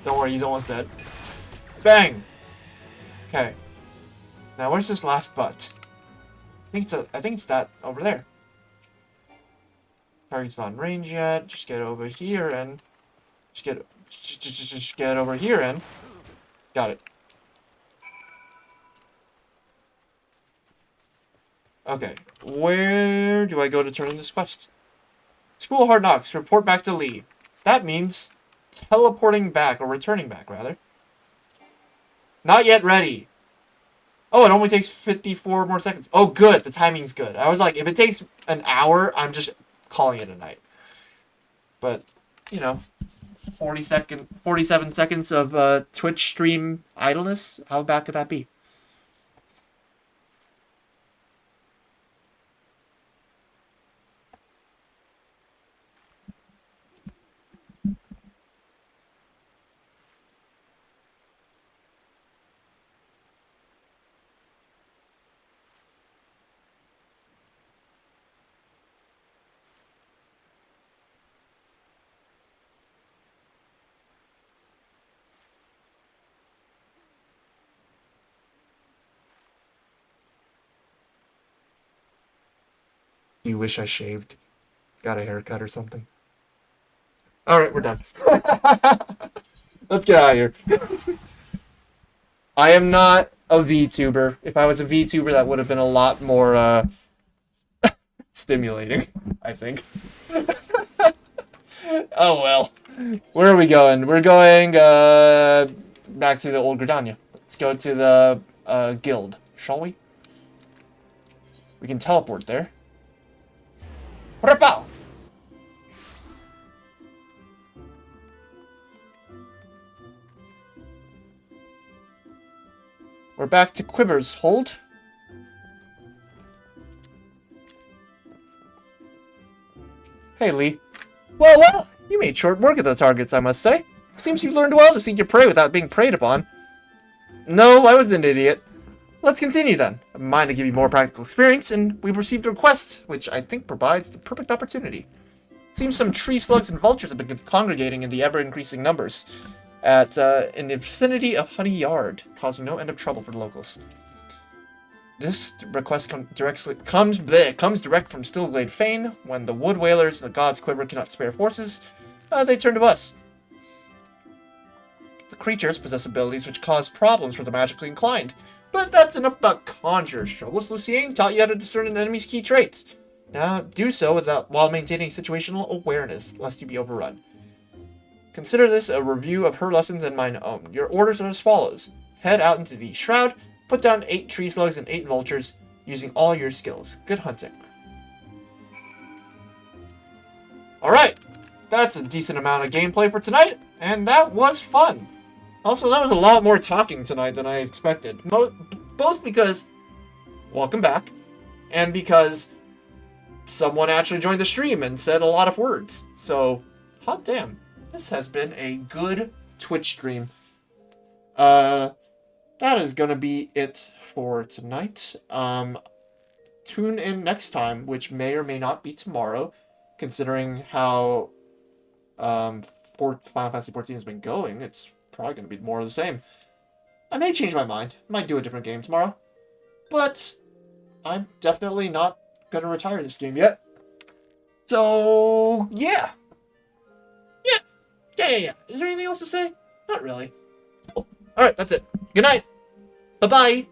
Don't worry, he's almost dead. Bang! Okay. Now, where's this last butt? I think it's that over there. Target's not in range yet. Just get over here and... Just get over here and... Got it. Okay. Where do I go to turn in this quest? School of Hard Knocks. Report back to Lee. That means... teleporting back, or returning back, rather. Not yet ready. Oh, it only takes 54 more seconds. Oh, good. The timing's good. I was like, if it takes an hour, I'm just calling it a night. But, you know, 47 seconds of Twitch stream idleness. How bad could that be? You wish I shaved. Got a haircut or something. Alright, we're done. Let's get out of here. I am not a VTuber. If I was a VTuber, that would have been a lot more, stimulating, I think. Oh well. Where are we going? We're going, back to the Old Gridania. Let's go to the, guild, shall we? We can teleport there. Rapow! We're back to Quibber's Hold. Hey, Lee. Well, you made short work of the targets, I must say. Seems you learned well to seek your prey without being preyed upon. No, I was an idiot. Let's continue then. I mind to give you more practical experience, and we've received a request, which I think provides the perfect opportunity. Seems some tree slugs and vultures have been congregating in the ever-increasing numbers in the vicinity of Honey Yard, causing no end of trouble for the locals. This request comes direct from Stillglade Fane. When the Wood Whalers and the God's Quiver cannot spare forces, they turn to us. The creatures possess abilities which cause problems for the magically inclined. But that's enough about conjurers. Troubles Lucien taught you how to discern an enemy's key traits. Now, do so while maintaining situational awareness, lest you be overrun. Consider this a review of her lessons and mine own. Your orders are as follows. Head out into the Shroud, put down 8 tree slugs and 8 vultures, using all your skills. Good hunting. Alright, that's a decent amount of gameplay for tonight, and that was fun. Also, that was a lot more talking tonight than I expected. Both because, welcome back, and because someone actually joined the stream and said a lot of words. So, hot damn. This has been a good Twitch stream. That is going to be it for tonight. Tune in next time, which may or may not be tomorrow, considering how Final Fantasy XIV has been going. It's probably going to be more of the same. I may change my mind. Might do a different game tomorrow. But I'm definitely not going to retire this game yet. So, yeah. Yeah. Is there anything else to say? Not really. Alright, that's it. Good night. Bye-bye.